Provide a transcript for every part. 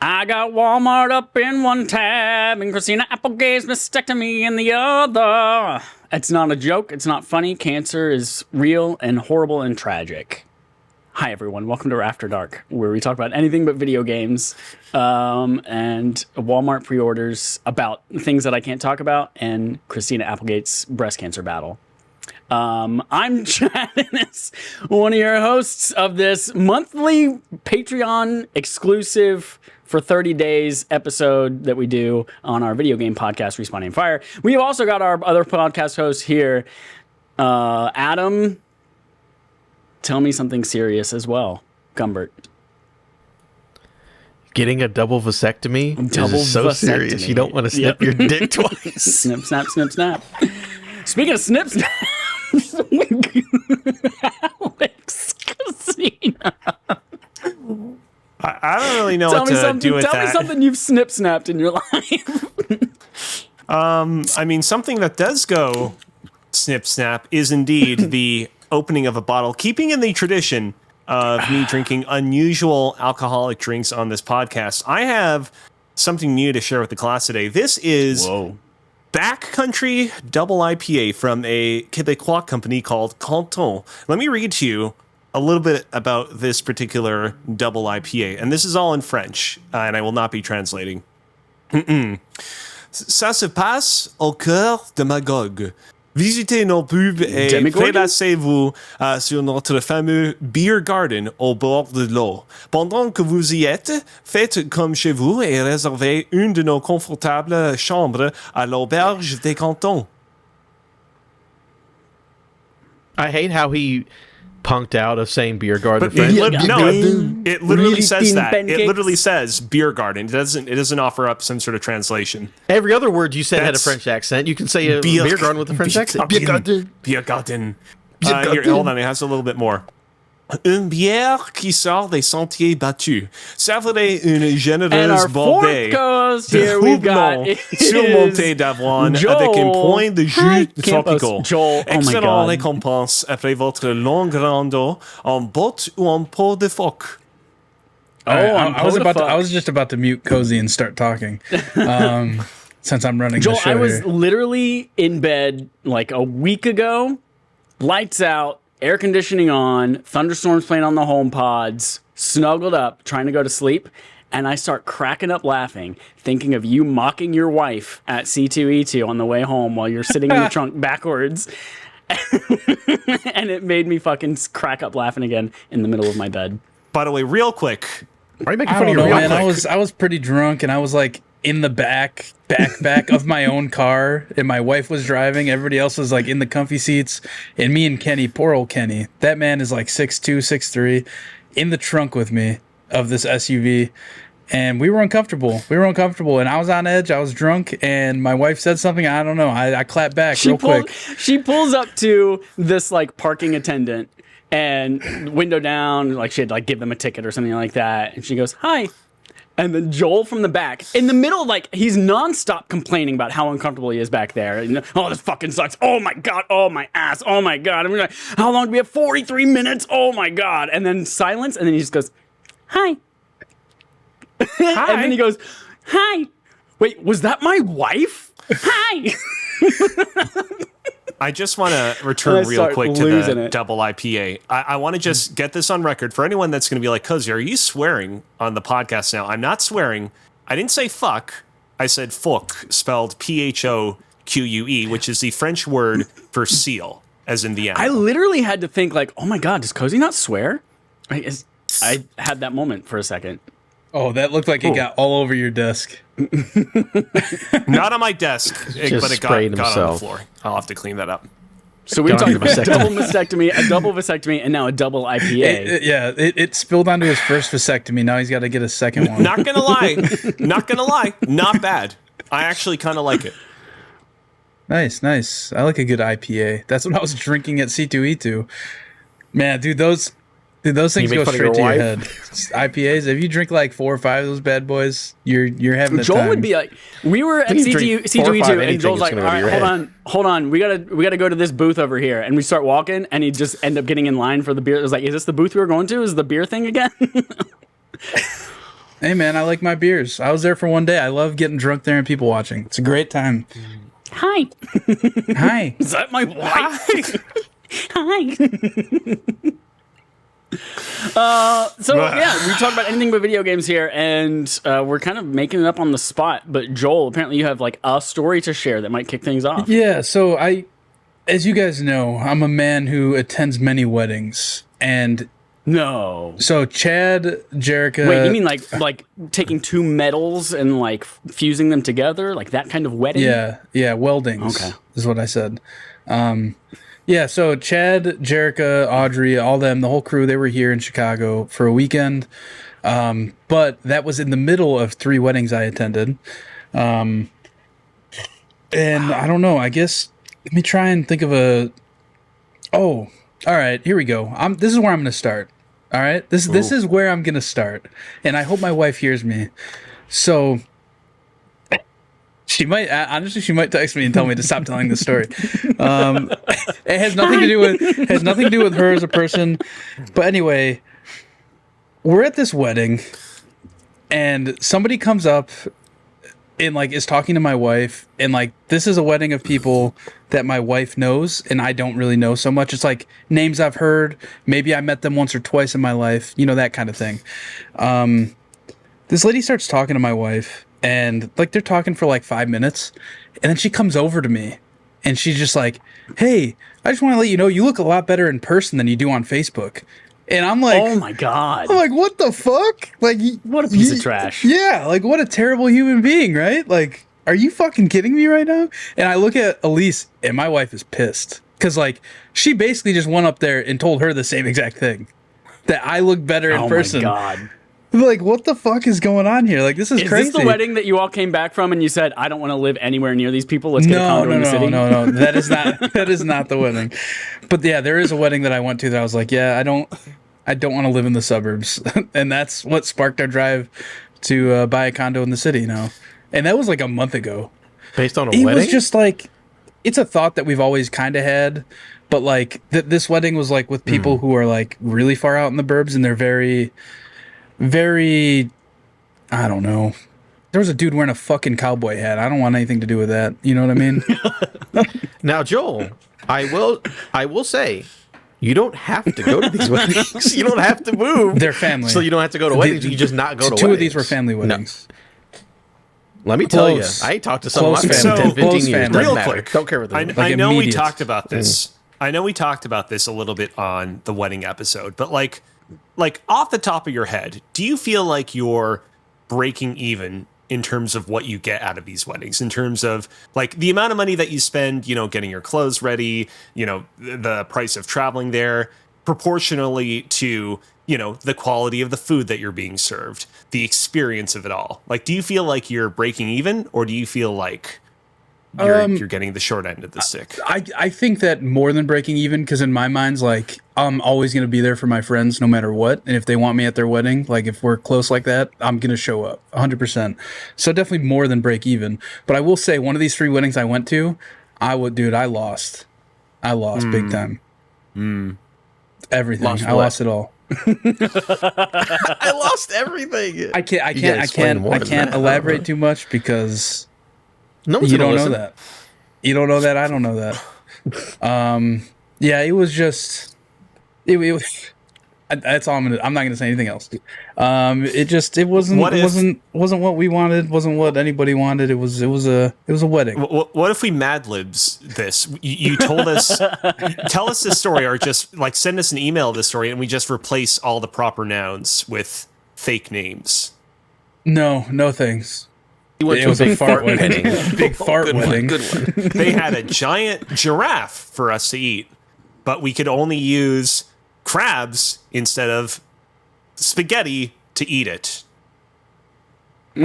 I got Walmart up in one tab and Christina Applegate's mastectomy in the other. It's not a joke. It's not funny. Cancer is real and horrible and tragic. Hi, everyone. Welcome to RAFter Dark, where we talk about anything but video games and Walmart pre-orders about things that I can't talk about and Christina Applegate's breast cancer battle. I'm Chad Ennis, one of your hosts of this monthly Patreon exclusive for 30 days episode that we do on our video game podcast, Respawning Fire. We've also got our other podcast hosts here. Adam, tell me something serious as well. Gumbert. Getting a double vasectomy is so serious. You don't want to snip your dick twice. Snip, snap, snip, snap. Speaking of snip, snap, Alex Casino. I don't really know what to do with that. Tell me something you've snip-snapped in your life. I mean, something that does go snip-snap is indeed the opening of a bottle, keeping in the tradition of me drinking unusual alcoholic drinks on this podcast. I have something new to share with the class today. This is Backcountry Double IPA from a Quebecois company called Canton. Let me read to you a little bit about this particular double IPA. And this is all in French, and I will not be translating. Ça se passe au cœur de Magog. Visitez nos pubs et prélassez-vous sur notre fameux beer garden au bord de l'eau. Pendant que vous y êtes, faites comme chez vous et réservez une de nos confortables chambres à l'auberge des Cantons. I hate how he punked out of saying beer garden. But it literally says that. It literally says beer garden. It doesn't offer up some sort of translation. Every other word you said had a French accent. You can say a beer garden with a French accent. Beer garden. Beer garden. Hold on, it has a little bit more. Une bière qui sort des sentiers battus. Servirez une généreuse bordée de houblon surmonté d'avoine avec un point de jus tropical. Excellent récompense après votre longue rando en botte ou en peau de phoque. I was just about to mute Cozy and start talking. Since I'm running the show I was here. literally in bed like a week ago, lights out, air conditioning on, thunderstorms playing on the home pods, snuggled up, trying to go to sleep, and I start cracking up laughing, thinking of you mocking your wife at C2E2 on the way home while you're sitting in the trunk backwards. And it made me fucking crack up laughing again in the middle of my bed. By the way, real quick. Why are you making fun of your wife? I was pretty drunk, and I was like in the back of my own car, and my wife was driving. Everybody else was like in the comfy seats, and me and Kenny, poor old Kenny, that man is like 6'2", 6'3", in the trunk with me of this SUV, and we were uncomfortable. And I was on edge. I was drunk, and my wife said something. I don't know. I clapped back real quick. She pulls up to this like parking attendant, and window down, like she had to like give them a ticket or something like that, and she goes, "Hi." And then Joel from the back, in the middle, like, he's nonstop complaining about how uncomfortable he is back there. And, oh, this fucking sucks. Oh, my God. Oh, my ass. Oh, my God. I'm like, how long do we have? 43 minutes? Oh, my God. And then silence. And then he just goes, hi. Hi. And then he goes, hi. Wait, was that my wife? Hi. I just want to return real quick to the double IPA. I want to just get this on record for anyone that's going to be like, Cozy, are you swearing on the podcast now? I'm not swearing. I didn't say fuck. I said fuck, spelled P-H-O-Q-U-E, which is the French word for seal, as in the animal. I literally had to think like, oh my God, does Cozy not swear? I had that moment for a second. Oh, that looked like it got all over your desk. Not on my desk, but it got on the floor. I'll have to clean that up. So we talked about a double vasectomy, and now a double IPA. It spilled onto his first vasectomy. Now he's got to get a second one. Not gonna lie, not bad. I actually kind of like it. Nice. I like a good IPA. That's what I was drinking at C2E2. Man, dude, those Dude, those things make go fun of straight to your your head. IPAs, if you drink like 4 or 5 of those bad boys, you're having a Joel time. would be like, we were at When you drink C2E2, 4 or 5 and anything, Joel's it's like, gonna all go to right, your hold on, we gotta go to this booth over here, and we start walking, and he just end up getting in line for the beer. It was like, is this the booth we were going to? Is the beer thing again? Hey man, I like my beers. I was there for one day. I love getting drunk there and people watching. It's a great time. Hi, Hi. is that my wife? Hi. So yeah, we talk about anything but video games here, and we're kind of making it up on the spot. But Joel, apparently you have like a story to share that might kick things off. Yeah, so as you guys know, I'm a man who attends many weddings. And No. so Chad, Jerica. Wait, you mean like taking 2 metals and like fusing them together, like that kind of wedding? Yeah, weldings. Okay. Is what I said. Yeah, so Chad, Jerica, Audrey, all them, the whole crew, they were here in Chicago for a weekend. But that was in the middle of 3 weddings I attended. And I don't know, I guess, let me try and think of all right, here we go. This is where I'm going to start. All right? This is where I'm going to start. And I hope my wife hears me. So she might text me and tell me to stop telling this story. It has nothing to do with her as a person. But anyway, we're at this wedding and somebody comes up and like is talking to my wife, and like this is a wedding of people that my wife knows and I don't really know so much. It's like names I've heard, maybe I met them once or twice in my life, that kind of thing. This lady starts talking to my wife, and like they're talking for like 5 minutes, and then she comes over to me and she's just like, "Hey, I just want to let you know you look a lot better in person than you do on Facebook." And I'm like, oh my God. I'm like, what the fuck? Like, What a piece of trash. Yeah, like what a terrible human being, right? Like, are you fucking kidding me right now? And I look at Elise, and my wife is pissed because like she basically just went up there and told her the same exact thing, that I look better in person. Oh my God. Like, what the fuck is going on here? Like, this is crazy. Is this the wedding that you all came back from and you said, I don't want to live anywhere near these people? Let's get a condo in the city? No. That is not the wedding. But yeah, there is a wedding that I went to that I was like, yeah, I don't want to live in the suburbs. And that's what sparked our drive to buy a condo in the city now. And that was like a month ago. Based on a It wedding? was just like, it's a thought that we've always kind of had. But like, this wedding was like with people who are like really far out in the burbs, and they're very, very, I don't know. There was a dude wearing a fucking cowboy hat. I don't want anything to do with that. You know what I mean? Now, Joel, I will say, you don't have to go to these weddings. You don't have to move. They're family. So you don't have to go to weddings. You just not go to weddings. 2 of these were family weddings. Let me tell you, Close. I ain't talked to some of my Close family family. 10, 15 Close years. family. Doesn't Real matter. quick. Don't care what I, they I know we immediate. talked about this. I know we talked about this a little bit on the wedding episode, but like off the top of your head, do you feel like you're breaking even in terms of what you get out of these weddings, in terms of like the amount of money that you spend, getting your clothes ready, the price of traveling there, proportionally to, the quality of the food that you're being served, the experience of it all? Like, do you feel like you're breaking even, or do you feel like you're getting the short end of the stick? I think that more than breaking even, because in my mind's like, I'm always going to be there for my friends no matter what. And if they want me at their wedding, like if we're close like that, I'm going to show up 100%. So definitely more than break even. But I will say, one of these 3 weddings I went to, I lost. I lost big time. Everything. I lost it all. I lost everything. I can't elaborate too much because No one's you gonna don't know listen. that. You don't know that. I don't know that. Yeah, it was just. That's all I'm not gonna say anything else. It wasn't what we wanted. Wasn't what anybody wanted. It was a wedding. What if we Mad Libs this? You told us, tell us this story, or just like send us an email of this story, and we just replace all the proper nouns with fake names. No thanks. You went It to was a a big fart fart wedding. wedding. Big fart Good wedding. one. Good one. They had a giant giraffe for us to eat, but we could only use crabs instead of spaghetti to eat it.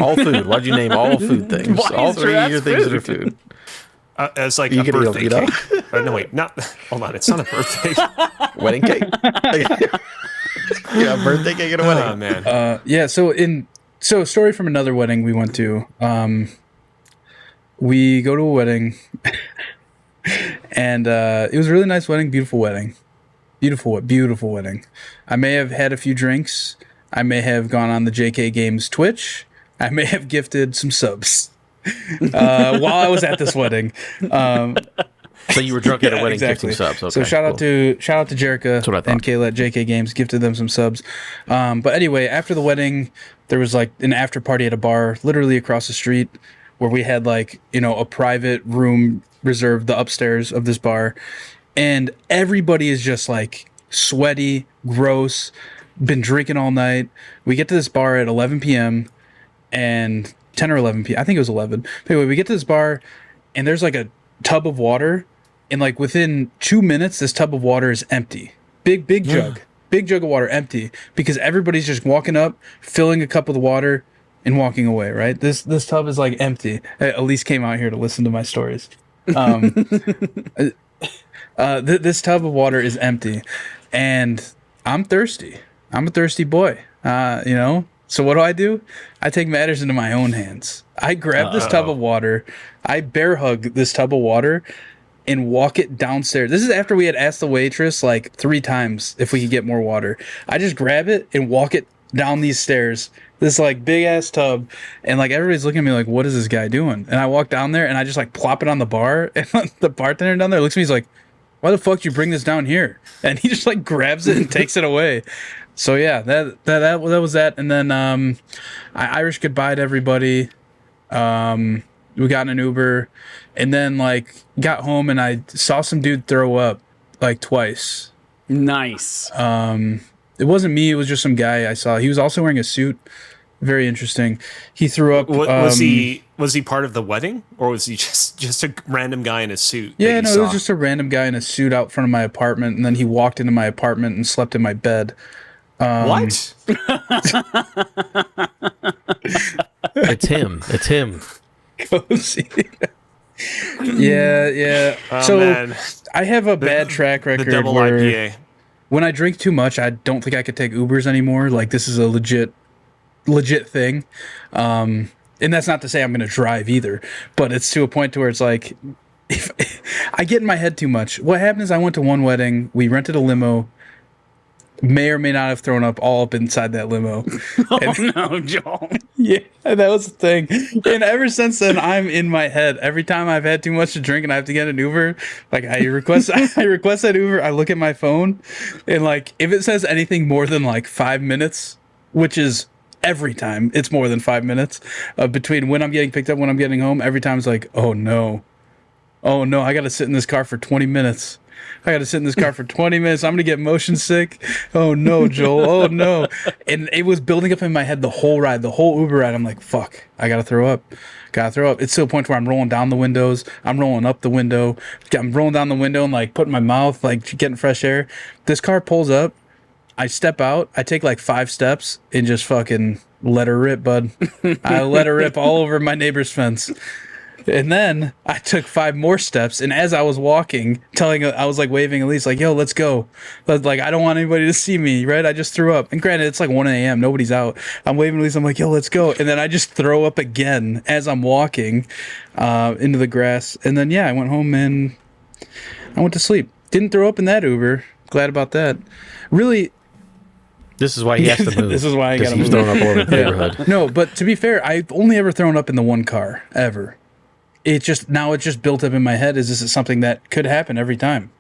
All food. Why'd you name all food things? Why All is 3 of giraffes your things that are food? food. As like You a could eat a- birthday you know? cake. No, wait, not. Hold on, it's not a birthday. Wedding cake. Yeah, birthday cake at a wedding. Oh man. Yeah, so a story from another wedding we went to. We go to a wedding, and it was a really nice wedding, beautiful wedding, beautiful wedding. I may have had a few drinks. I may have gone on the JK Games Twitch. I may have gifted some subs while I was at this wedding. So you were drunk at a wedding Exactly. gifting subs. Okay, so shout out to Jerica what I thought. and Kayla at JK Games, gifted them some subs. But anyway, after the wedding, there was like an after party at a bar literally across the street where we had like, a private room reserved, the upstairs of this bar, and everybody is just like sweaty, gross, been drinking all night. We get to this bar at 11 p.m. and 10 or 11 p.m. I think it was 11. But anyway, we get to this bar and there's like a tub of water. And like within 2 minutes, this tub of water is empty. Big jug. Big jug of water empty because everybody's just walking up, filling a cup of the water, and walking away, right? This tub is like empty. Elise came out here to listen to my stories. This tub of water is empty. And I'm thirsty. I'm a thirsty boy. So what do? I take matters into my own hands. I grab this tub of water. I bear hug this tub of water and walk it downstairs. This is after we had asked the waitress like 3 times if we could get more water. I just grab it and walk it down these stairs, this like big ass tub, and like everybody's looking at me like, what is this guy doing? And I walk down there and I just like plop it on the bar, and the bartender down there looks at me, he's like, why the fuck did you bring this down here? And he just like grabs it and takes it away. So yeah, that was that. And then I Irish goodbye to everybody. We got in an Uber, and then like got home and I saw some dude throw up like twice. Nice. It wasn't me, it was just some guy I saw. He was also wearing a suit. Very interesting. He threw up. Was he part of the wedding, or was he just a random guy in a suit? Yeah, no, it was just a random guy in a suit out front of my apartment, and then he walked into my apartment and slept in my bed. What? It's him. Cozy. Yeah. Oh, so man. I have a bad track record The double where IPA. when I drink too much, I don't think I could take Ubers anymore. Like, this is a legit thing. And that's not to say I'm going to drive either, but it's to a point to where it's like, if I get in my head too much. What happened is I went to one wedding, we rented a limo, may or may not have thrown up all up inside that limo. No, Joel. Yeah, that was the thing. And ever since then, I'm in my head. Every time I've had too much to drink and I have to get an Uber, like I request that Uber, I look at my phone, and like if it says anything more than like 5 minutes, which is every time it's more than 5 minutes between when I'm getting picked up, when I'm getting home, every time it's like, oh no, I got to sit in this car for 20 minutes. I'm going to get motion sick. Oh no, Joel. Oh no. And it was building up in my head the whole Uber ride. I'm like, fuck, I got to throw up. It's to a point where I'm rolling down the windows. I'm rolling up the window. I'm rolling down the window and like putting my mouth, like getting fresh air. This car pulls up. I step out. I take like 5 steps and just fucking let her rip, bud. I let her rip all over my neighbor's fence. And then I took 5 more steps, and as I was walking, I was like waving Elise, like, yo, let's go. But like, I don't want anybody to see me, right? I just threw up. And granted, it's like 1 a.m., nobody's out. I'm waving Elise, I'm like, yo, let's go. And then I just throw up again as I'm walking into the grass. And then, yeah, I went home and I went to sleep. Didn't throw up in that Uber. Glad about that. Really, This is why he has to move. This is why I gotta He's move. throwing up all over the neighborhood. No, but to be fair, I've only ever thrown up in the one car, ever. It's just built up in my head. Is this something that could happen every time?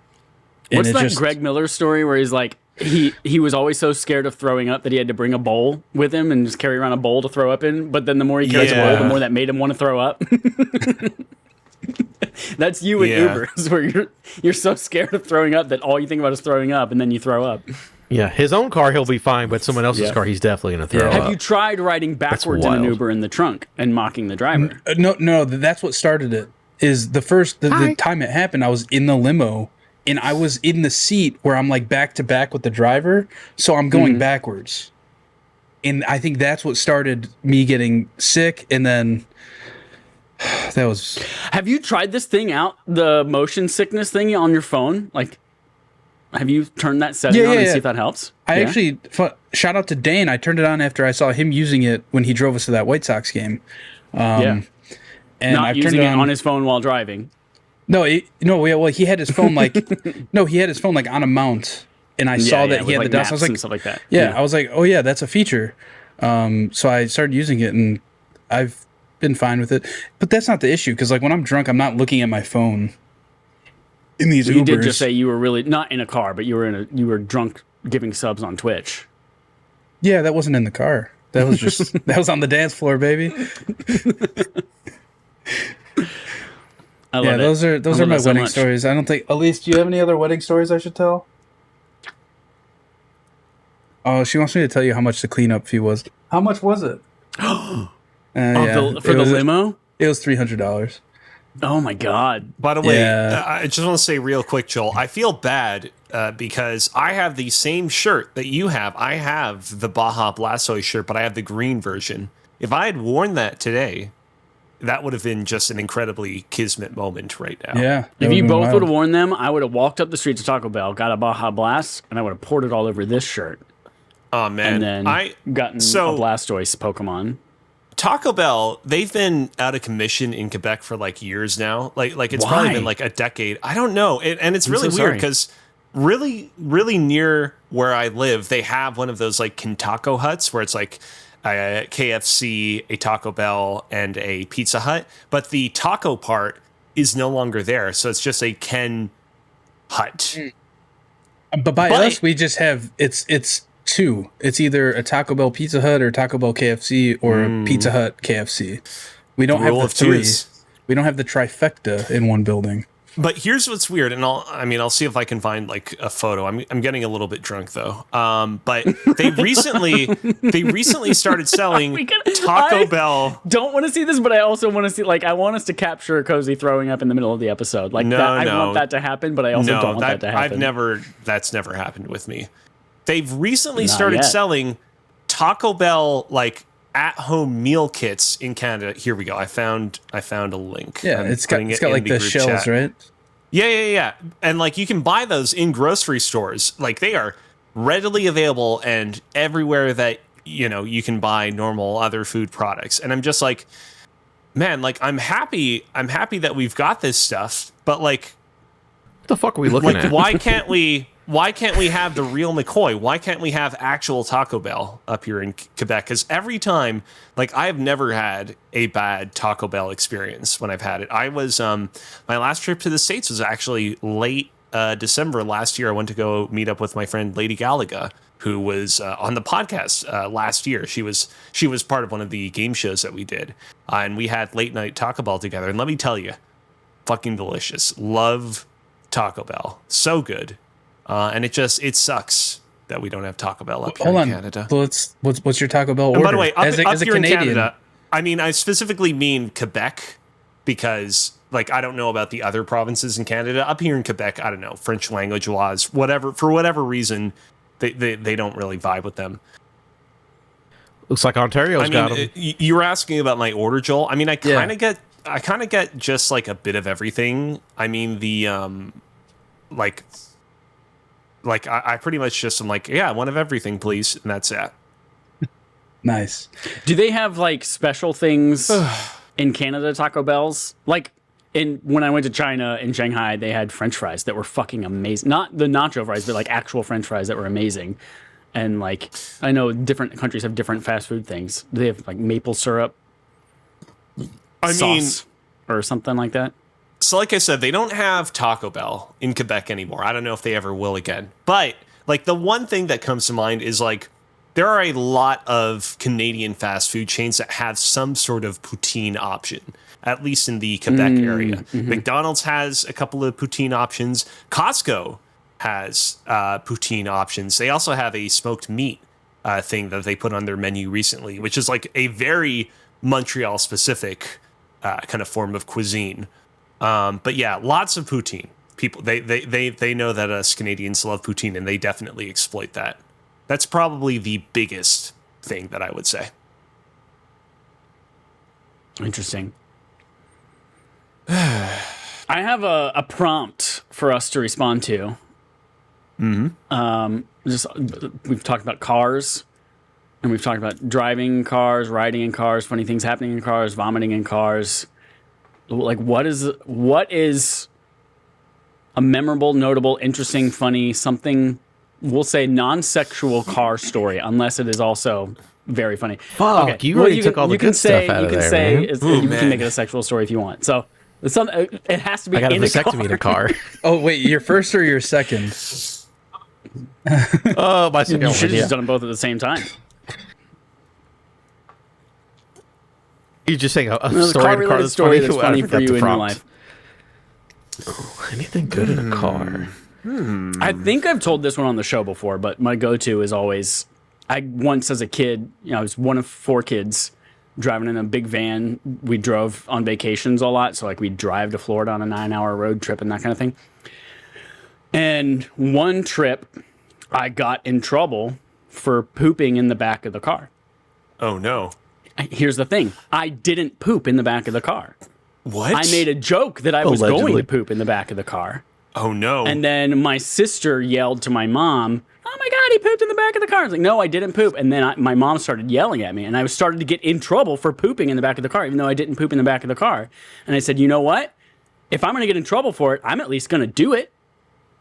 And What's it that just- Greg Miller story where he's like, he was always so scared of throwing up that he had to bring a bowl with him and just carry around a bowl to throw up in. But then the more he carries a bowl, the more that made him want to throw up. That's you with Ubers, where you're so scared of throwing up that all you think about is throwing up, and then you throw up. Yeah, his own car he'll be fine, but someone else's car he's definitely going to throw up. Have you tried riding backwards in an wild. Uber in the trunk and mocking the driver? No, that's what started it. Is the time it happened, I was in the limo and I was in the seat where I'm like back to back with the driver, so I'm going backwards. And I think that's what started me getting sick, and then that was... Have you tried this thing out, the motion sickness thing on your phone? Like, Have you turned that setting Yeah, on yeah, and yeah. see if that helps? I Yeah? actually shout out to Dane. I turned it on after I saw him using it when he drove us to that White Sox game. Yeah. And Not I've turned using it it on his phone while driving. No, well, he had his phone like no, he had his phone like on a mount, and I saw that he with, had like, the dust. I was maps like, and stuff like that. yeah, I was like, oh yeah, that's a feature. So I started using it, and I've been fine with it. But that's not the issue, because like when I'm drunk, I'm not looking at my phone in these You Ubers. did just say you were really not in a car, but you were drunk giving subs on Twitch. Yeah, that wasn't in the car. That was just that was on the dance floor, baby. I love Yeah, it. those I are love my that so wedding much. stories. I don't think. Elise, do you have any other wedding stories I should tell? Oh, she wants me to tell you how much the cleanup fee was. How much was it? For it the was limo? It was $300. Oh my god. By the way, Yeah. I just want to say real quick, Joel, I feel bad because I have the same shirt that you have. I have the Baja Blastoise shirt, but I have the green version. If I had worn that today, that would have been just an incredibly kismet moment right now. Yeah. that If would've you been both wild. would have worn them, I would have walked up the street to Taco Bell, got a Baja Blast, and I would have poured it all over this shirt. Oh man, And then gotten a Blastoise Pokemon. Taco Bell, they've been out of commission in Quebec for like years now. Like it's probably Why? been like a decade. I don't know. And it's really so weird sorry. because really near where I live, they have one of those like Kintaco huts where it's like a KFC, a Taco Bell, and a Pizza Hut. But the taco part is no longer there. So it's just a Ken hut. But by But- us, we just have it's two. It's either a Taco Bell Pizza Hut or Taco Bell KFC or a Pizza Hut KFC. We don't have Rule the of three. twos. We don't have the trifecta in one building. But here's what's weird, and I'll see if I can find like a photo. I'm getting a little bit drunk though. But they recently started selling Taco Bell. Don't want to see this, but I also want to see, like, I want us to capture Cozy throwing up in the middle of the episode. Like, No, that, I no. want that to happen, but I also don't want that to happen. That's never happened with me. They've recently Not started yet. selling Taco Bell like at-home meal kits in Canada. Here we go. I found a link. Yeah, I'm it's got putting it like in the group shells, chat. right? Yeah. And like you can buy those in grocery stores. Like they are readily available and everywhere that, you know, you can buy normal other food products. And I'm just like, man, like I'm happy that we've got this stuff, but like What the fuck are we looking at? why can't we have the real McCoy? Why can't we have actual Taco Bell up here in Quebec? Because every time, like, I have never had a bad Taco Bell experience when I've had it. I was, my last trip to the States was actually late December last year. I went to go meet up with my friend Lady Galaga, who was on the podcast last year. She was part of one of the game shows that we did. And we had late night Taco Bell together. And let me tell you, fucking delicious. Love Taco Bell. So good. And it sucks that we don't have Taco Bell up here Hold in on. Canada. What's your Taco Bell order? And by the way, up as a here in Canadian, Canada, I mean, I specifically mean Quebec because, like, I don't know about the other provinces in Canada. Up here in Quebec, I don't know, French language laws, whatever, for whatever reason, they don't really vibe with them. Looks like Ontario's I got mean, them. you were asking about my order, Joel. I mean, I Yeah. kind of get just like a bit of everything. I mean, the like I pretty much just am like, yeah, one of everything, please, and that's it. nice. Do they have, like, special things in Canada, Taco Bells? Like, when I went to China in Shanghai, they had French fries that were fucking amazing. Not the nacho fries, but like actual French fries that were amazing. And like, I know different countries have different fast food things. Do they have like maple syrup sauce or something like that? So like I said, they don't have Taco Bell in Quebec anymore. I don't know if they ever will again. But like the one thing that comes to mind is like there are a lot of Canadian fast food chains that have some sort of poutine option, at least in the Quebec area. McDonald's has a couple of poutine options. Costco has poutine options. They also have a smoked meat thing that they put on their menu recently, which is like a very Montreal specific kind of form of cuisine. But yeah, lots of poutine. People they know that us Canadians love poutine, and they definitely exploit that. That's probably the biggest thing that I would say. Interesting. I have a prompt for us to respond to. Just we've talked about cars, and we've talked about driving cars, riding in cars, funny things happening in cars, vomiting in cars. Like, what is a memorable, notable, interesting, funny, something, we'll say non-sexual car story, unless it is also very funny. Fuck, you already took all the good stuff out of there, man. You man. can make it a sexual story if you want. So it has to be I got a in a vasectomy in a car. Oh wait, your first or your second? Oh, my second You one, should have yeah. just done them both at the same time. You're just saying a The story in a car car-related that's story funny, that's I funny forgot for you the in your prompt. life. Anything good in a car? I think I've told this one on the show before, but my go-to is always, I once as a kid, I was one of 4 kids driving in a big van. We drove on vacations a lot. So like we'd drive to Florida on a 9-hour road trip and that kind of thing. And one trip I got in trouble for pooping in the back of the car. Oh no. Here's the thing. I didn't poop in the back of the car. What? I made a joke that I was going Allegedly. to poop in the back of the car. Oh no. And then my sister yelled to my mom, "Oh my God, he pooped in the back of the car." I was like, "No, I didn't poop." And then my mom started yelling at me, and I started to get in trouble for pooping in the back of the car, even though I didn't poop in the back of the car. And I said, "You know what? If I'm going to get in trouble for it, I'm at least going to do it."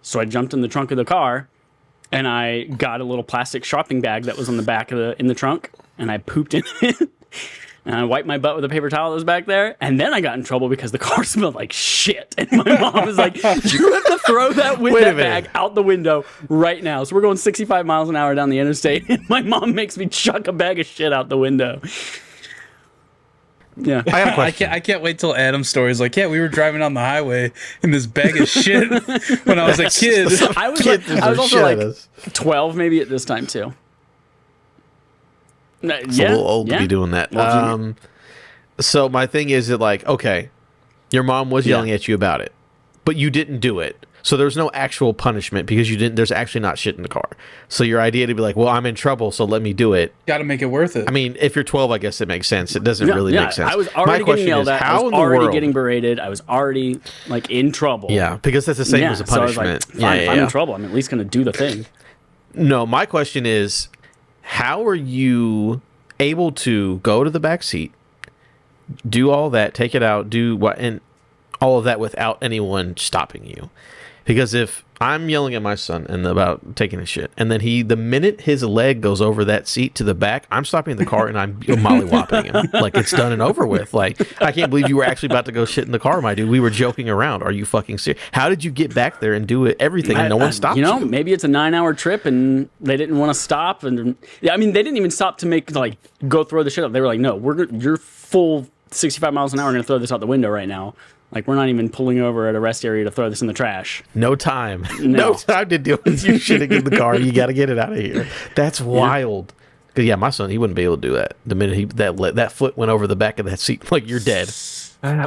So I jumped in the trunk of the car, and I got a little plastic shopping bag that was on the back of in the trunk, and I pooped in it. And I wiped my butt with a paper towel that was back there. And then I got in trouble because the car smelled like shit. And my mom was like, "You have to throw that bag out the window right now." So we're going 65 miles an hour down the interstate. And my mom makes me chuck a bag of shit out the window. Yeah. I got a question. I can't wait till Adam's story is like, yeah, we were driving on the highway in this bag of shit when I was a kid. I was also shit like at us. 12 maybe at this time too. No, It's a little old to be doing that. Well, So my thing is that, like, okay, your mom was yelling at you about it, but you didn't do it. So there's no actual punishment because you didn't. There's actually not shit in the car. So your idea to be like, well, I'm in trouble, so let me do it. Got to make it worth it. I mean, if you're 12, I guess it makes sense. It doesn't really make sense. I was My already getting question yelled is, at. I how was in the already world? getting berated. I was already like in trouble. Yeah, because that's the same as a So I was punishment. like, fine, if I'm in trouble, I'm at least going to do the thing. No, my question is, how are you able to go to the back seat, do all that, take it out, do what, and all of that without anyone stopping you? Because if I'm yelling at my son and about taking a shit, and then the minute his leg goes over that seat to the back, I'm stopping the car and I'm mollywopping him. Like, it's done and over with. Like, I can't believe you were actually about to go shit in the car, my dude. We were joking around. Are you fucking serious? How did you get back there and do everything and no one stopped you? Maybe it's a 9-hour trip and they didn't want to stop. And I mean, they didn't even stop to go throw the shit out. They were like, "No, you're full 65 miles an hour. We're going to throw this out the window right now. Like, we're not even pulling over at a rest area to throw this in the trash." No time. No. No time to deal with you shitting in the car. You got to get it out of here. That's wild. Because, yeah, my son, he wouldn't be able to do that. The minute that foot went over the back of that seat, like, you're dead.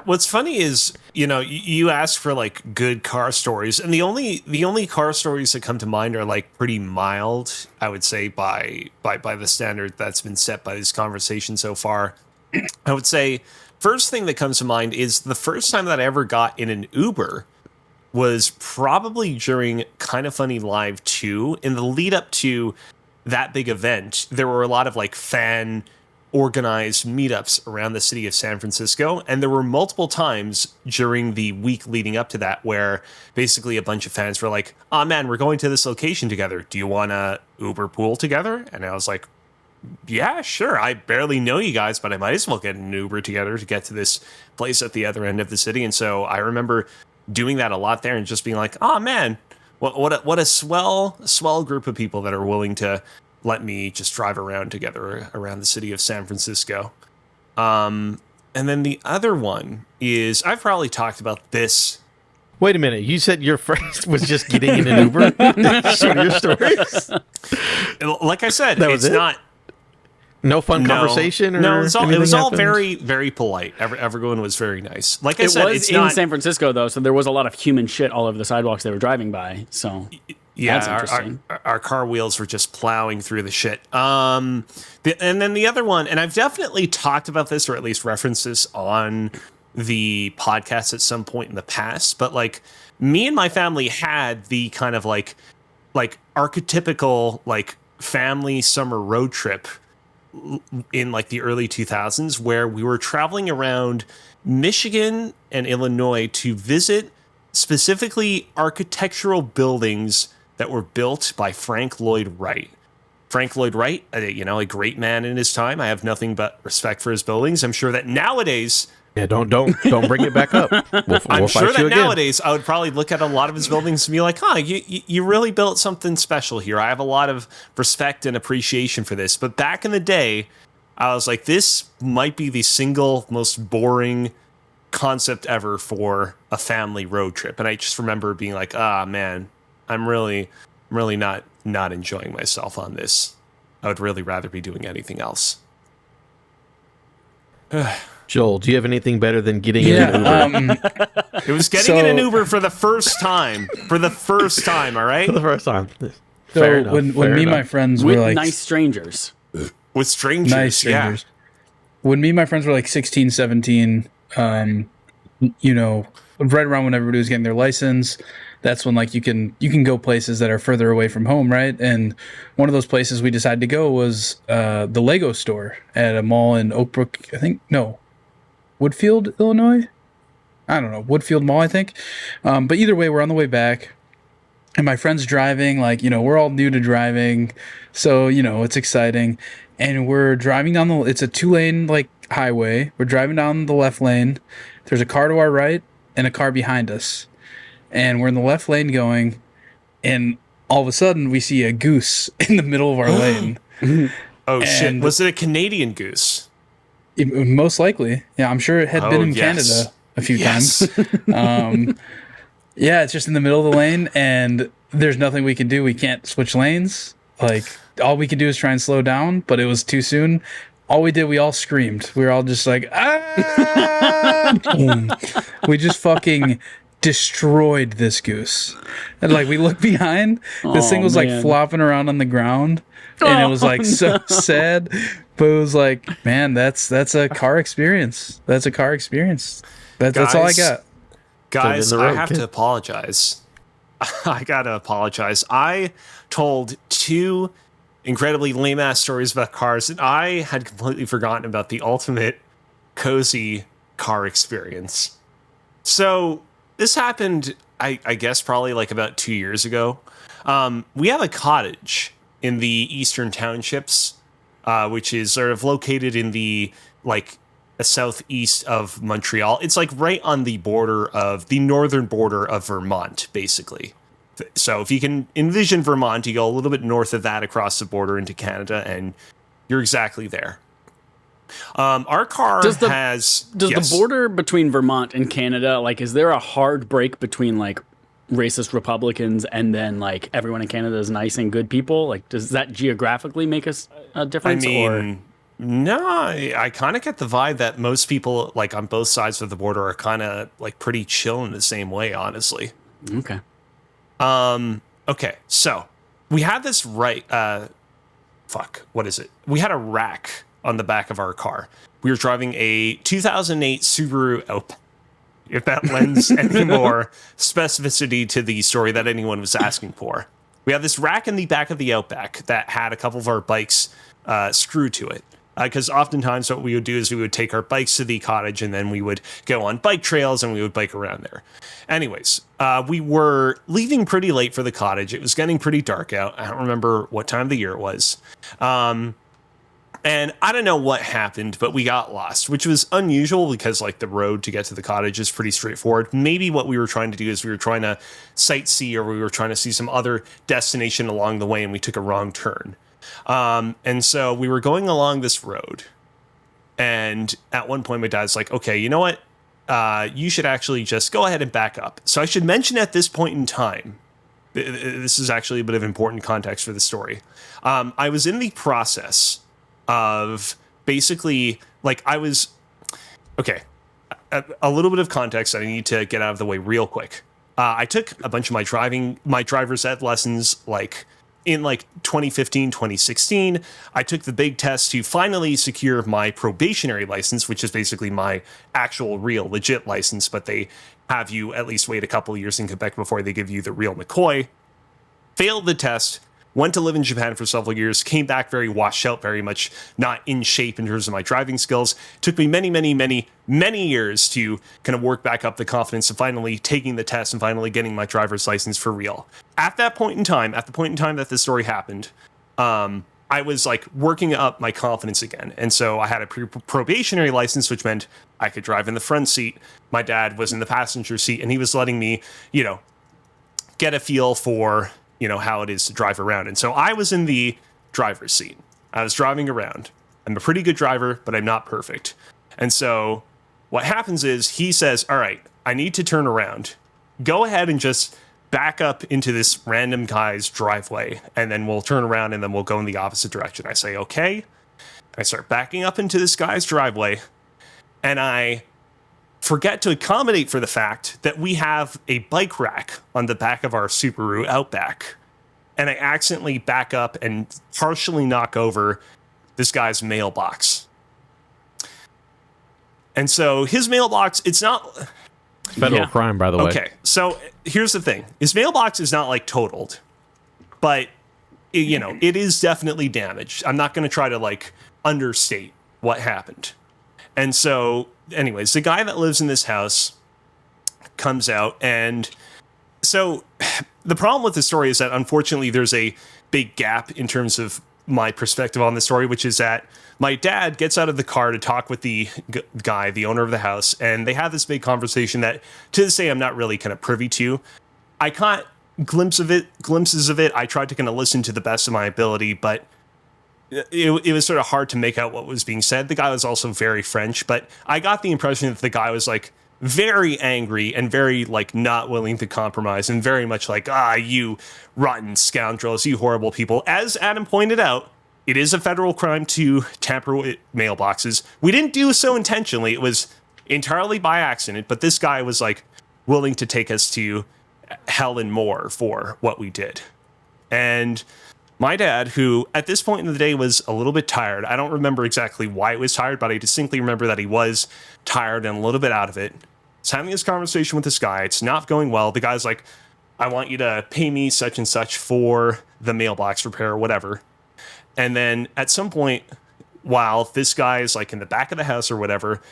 What's funny is, you ask for like good car stories, and the only car stories that come to mind are like pretty mild, I would say, by the standard that's been set by this conversation so far. I would say first thing that comes to mind is the first time that I ever got in an Uber was probably during Kind of Funny Live 2. In the lead up to that big event, there were a lot of like fan organized meetups around the city of San Francisco, and there were multiple times during the week leading up to that where basically a bunch of fans were like, "Oh man, we're going to this location together. Do you want to Uber pool together?" And I was like, "Yeah, sure. I barely know you guys, but I might as well get an Uber together to get to this place at the other end of the city." And so I remember doing that a lot there and just being like, "Oh man, what a swell group of people that are willing to let me just drive around together around the city of San Francisco." And then the other one is, I've probably talked about this. Wait a minute. You said your friend was just getting in an Uber? That's one of your stories? Like I said, That was it's it? not. No fun conversation? Or No, it was all happened? very, very polite. Everyone was very nice. Like I It said, was it's in not. San Francisco, though, so there was a lot of human shit all over the sidewalks they were driving by. So that's interesting. Our car wheels were just plowing through the shit. And then the other one, and I've definitely talked about this or at least referenced this on the podcast at some point in the past, but like me and my family had the kind of like like archetypical like family summer road trip in like the early 2000s where we were traveling around Michigan and Illinois to visit specifically architectural buildings that were built by Frank Lloyd Wright. Frank Lloyd Wright, a great man in his time. I have nothing but respect for his buildings. I'm sure that nowadays, Yeah, don't bring it back up. We'll I'm sure fight that you again. nowadays I would probably look at a lot of his buildings and be like, you really built something special here. I have a lot of respect and appreciation for this. But back in the day, I was like, this might be the single most boring concept ever for a family road trip. And I just remember being like, man, I'm really not enjoying myself on this. I would really rather be doing anything else. Joel, do you have anything better than getting in an Uber? It was getting in an Uber for the first time. For the first time, all right? For the first time. So Fair enough, when fair me and my enough. friends With were like nice strangers. With strangers. nice strangers. When me and my friends were like 16, 17, you know, right around when everybody was getting their license, that's when like you can go places that are further away from home, right? And one of those places we decided to go was the Lego store at a mall in Oak Brook, Woodfield, Illinois. I don't know, Woodfield Mall, I think. But either way, we're on the way back. And my friend's driving, like, you know, we're all new to driving. So, you know, it's exciting. And we're driving down it's a 2-lane, like, highway. We're driving down the left lane. There's a car to our right and a car behind us. And we're in the left lane going. And all of a sudden, we see a goose in the middle of our lane. Oh, shit. And- Was it a Canadian goose? Most likely. Yeah, I'm sure it had been in Canada a few times. Yeah, it's just in the middle of the lane, and there's nothing we can do. We can't switch lanes. Like, all we can do is try and slow down, but it was too soon. All we did, we all screamed. We were all just like, ah! Boom. We just fucking destroyed this goose. And, like, we looked behind. This thing was, like, flopping around on the ground, and it was, like, so sad. But it was like, man, that's a car experience. That's a car experience. That's all I got. Guys, the I road, have kid. to apologize. I gotta apologize. I told 2 incredibly lame-ass stories about cars, and I had completely forgotten about the ultimate cozy car experience. So this happened, I guess, probably like about 2 years ago. We have a cottage in the Eastern Townships, which is sort of located in the, like, southeast of Montreal. It's like right on the northern border of Vermont, basically. So if you can envision Vermont, you go a little bit north of that across the border into Canada, and you're exactly there. Our car Does yes. the border between Vermont and Canada, like, is there a hard break between, like, racist Republicans and then, like, everyone in Canada is nice and good people? Like, does that geographically make a difference? No, I kind of get the vibe that most people, like, on both sides of the border are kind of, like, pretty chill in the same way, honestly. Okay. Okay, so we had this what is it? We had a rack on the back of our car. We were driving a 2008 Subaru Outback. If that lends any more specificity to the story that anyone was asking for. We had this rack in the back of the Outback that had a couple of our bikes screwed to it. Because oftentimes what we would do is we would take our bikes to the cottage and then we would go on bike trails and we would bike around there. Anyways, we were leaving pretty late for the cottage. It was getting pretty dark out. I don't remember what time of the year it was. And I don't know what happened, but we got lost, which was unusual because, like, the road to get to the cottage is pretty straightforward. Maybe what we were trying to do is we were trying to sightsee, or we were trying to see some other destination along the way, and we took a wrong turn. And so we were going along this road, and at one point my dad's like, okay, you know what? You should actually just go ahead and back up. So I should mention at this point in time, this is actually a bit of important context for the story. I was in the process of basically, like, a little bit of context that I need to get out of the way real quick. I took a bunch of my driver's ed lessons, like, in, like, 2015, 2016. I took the big test to finally secure my probationary license, which is basically my actual real legit license, but they have you at least wait a couple of years in Quebec before they give you the real McCoy. failed the test, went to live in Japan for several years, came back very washed out, very much not in shape in terms of my driving skills. Took me many years to kind of work back up the confidence of finally taking the test and finally getting my driver's license for real. At the point in time that this story happened, I was like working up my confidence again. And so I had a probationary license, which meant I could drive in the front seat. My dad was in the passenger seat, and he was letting me, get a feel for how it is to drive around. And so I was in the driver's seat. I was driving around. I'm a pretty good driver, but I'm not perfect. And so what happens is he says, all right, I need to turn around. Go ahead and just back up into this random guy's driveway, and then we'll turn around and then we'll go in the opposite direction. I say, okay. I start backing up into this guy's driveway, and I forget to accommodate for the fact that we have a bike rack on the back of our Subaru Outback. And I accidentally back up and partially knock over this guy's mailbox. And so his mailbox, it's not... Federal crime, by the way. Okay, so here's the thing. His mailbox is not like totaled, but it is definitely damaged. I'm not going to try to like understate what happened. And so anyways, the guy that lives in this house comes out, and so the problem with the story is that unfortunately there's a big gap in terms of my perspective on the story, which is that my dad gets out of the car to talk with the guy, the owner of the house, and they have this big conversation that to this day I'm not really kind of privy to. I caught glimpses of it. I tried to kind of listen to the best of my ability, but it was sort of hard to make out what was being said. The guy was also very French, but I got the impression that the guy was like very angry and very like not willing to compromise and very much like, you rotten scoundrels, you horrible people. As Adam pointed out, it is a federal crime to tamper with mailboxes. We didn't do so intentionally. It was entirely by accident, but this guy was like willing to take us to hell and more for what we did. And my dad, who at this point in the day was a little bit tired, I don't remember exactly why it was tired, but I distinctly remember that he was tired and a little bit out of it. He's having this conversation with this guy. It's not going well. The guy's like, I want you to pay me such and such for the mailbox repair or whatever. And then at some point, while this guy is like in the back of the house or whatever,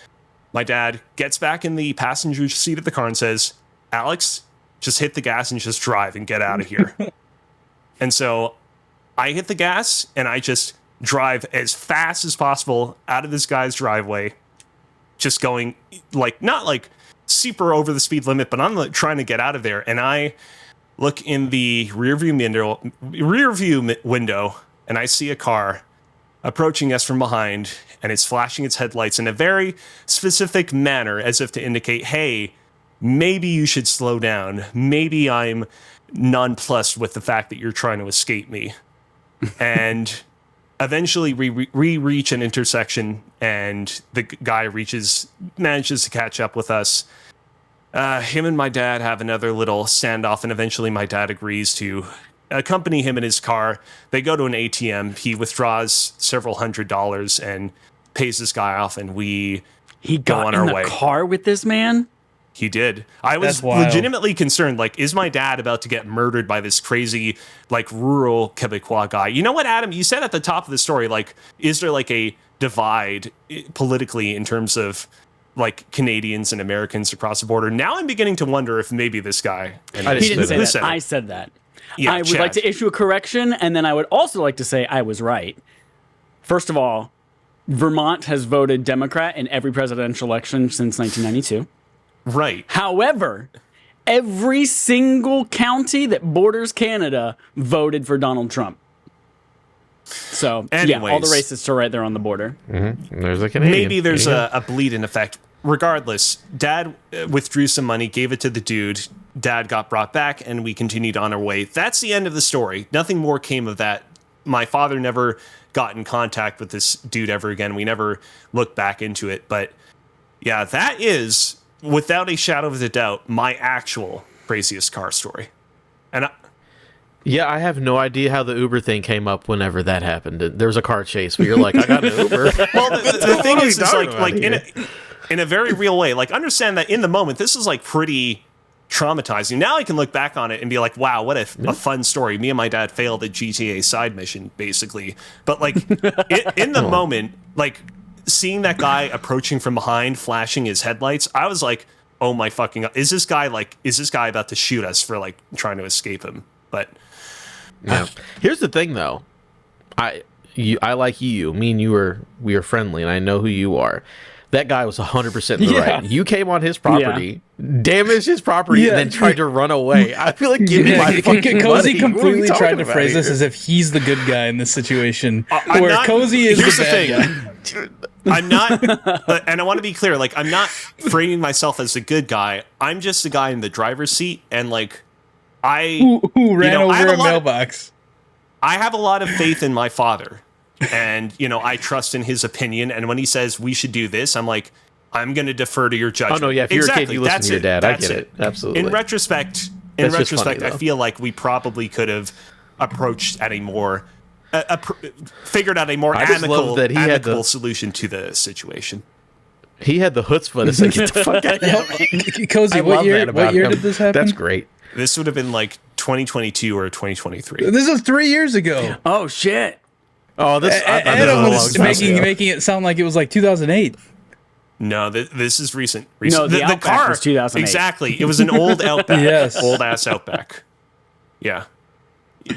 my dad gets back in the passenger seat of the car and says, Alex, just hit the gas and just drive and get out of here. And so I hit the gas and I just drive as fast as possible out of this guy's driveway, just going like, not like super over the speed limit, but I'm trying to get out of there. And I look in the rear view window and I see a car approaching us from behind, and it's flashing its headlights in a very specific manner as if to indicate, hey, maybe you should slow down. Maybe I'm nonplussed with the fact that you're trying to escape me. And eventually we reach an intersection, and the guy manages to catch up with us. Him and my dad have another little standoff, and eventually my dad agrees to accompany him in his car. They go to an ATM. He withdraws several $100s and pays this guy off, and he got on in our the way. car with this man? He did. I was That's wild. legitimately concerned, like, is my dad about to get murdered by this crazy, like, rural Quebecois guy? You know what, Adam? You said at the top of the story, like, is there, like, a divide politically in terms of, like, Canadians and Americans across the border? Now I'm beginning to wonder if maybe this guy... I He didn't say Who that. said it? I said that. Yeah, I would Chad. like to issue a correction, and then I would also like to say I was right. First of all, Vermont has voted Democrat in every presidential election since 1992. Right. However, every single county that borders Canada voted for Donald Trump. So, yeah, all the Anyways. racists are right there on the border. There's a Canadian. Maybe there's There you go. a bleed-in effect. Regardless, Dad withdrew some money, gave it to the dude. Dad got brought back, and we continued on our way. That's the end of the story. Nothing more came of that. My father never got in contact with this dude ever again. We never looked back into it. But, yeah, that is, without a shadow of a doubt, my actual craziest car story. And Yeah, I have no idea how the Uber thing came up whenever that happened. There was a car chase where you're like, I got an Uber. well, the thing What are we is talking like about in here? in a very real way. Like, understand that in the moment, this is like pretty traumatizing. Now I can look back on it and be like, wow, what a fun story. Me and my dad failed a GTA side mission, basically. But like in the moment, like seeing that guy approaching from behind, flashing his headlights, I was like, oh my fucking God. Is this guy about to shoot us for like trying to escape him? But yeah. Here's the thing though. I like you. Me and you we are friendly, and I know who you are. That guy was 100% in the right. You came on his property, damaged his property, and then tried to run away. I feel like give me my fucking Cozy money. completely tried to phrase here? this as if he's the good guy in this situation, where Cozy is the bad guy. I'm not, and I want to be clear, like, I'm not framing myself as a good guy. I'm just a guy in the driver's seat, and like, who ran over a mailbox. I have a lot of faith in my father. And, I trust in his opinion. And when he says we should do this, I'm like, I'm going to defer to your judgment. Oh, no, yeah. If you're a kid, you listen to your dad. I get it. Absolutely. In retrospect, funny, I feel like we probably could have approached at a more, figured out a more amicable solution to the situation. He had the chutzpah to say, get the fuck out of here. Cozy, what year did this happen? That's great. This would have been like 2022 or 2023. This is 3 years ago. Oh, shit. Oh, Adam was making it sound like it was like 2008. No, this is recent. No, the car was 2008. Exactly. It was an old Outback. Yes. Old ass Outback. Yeah.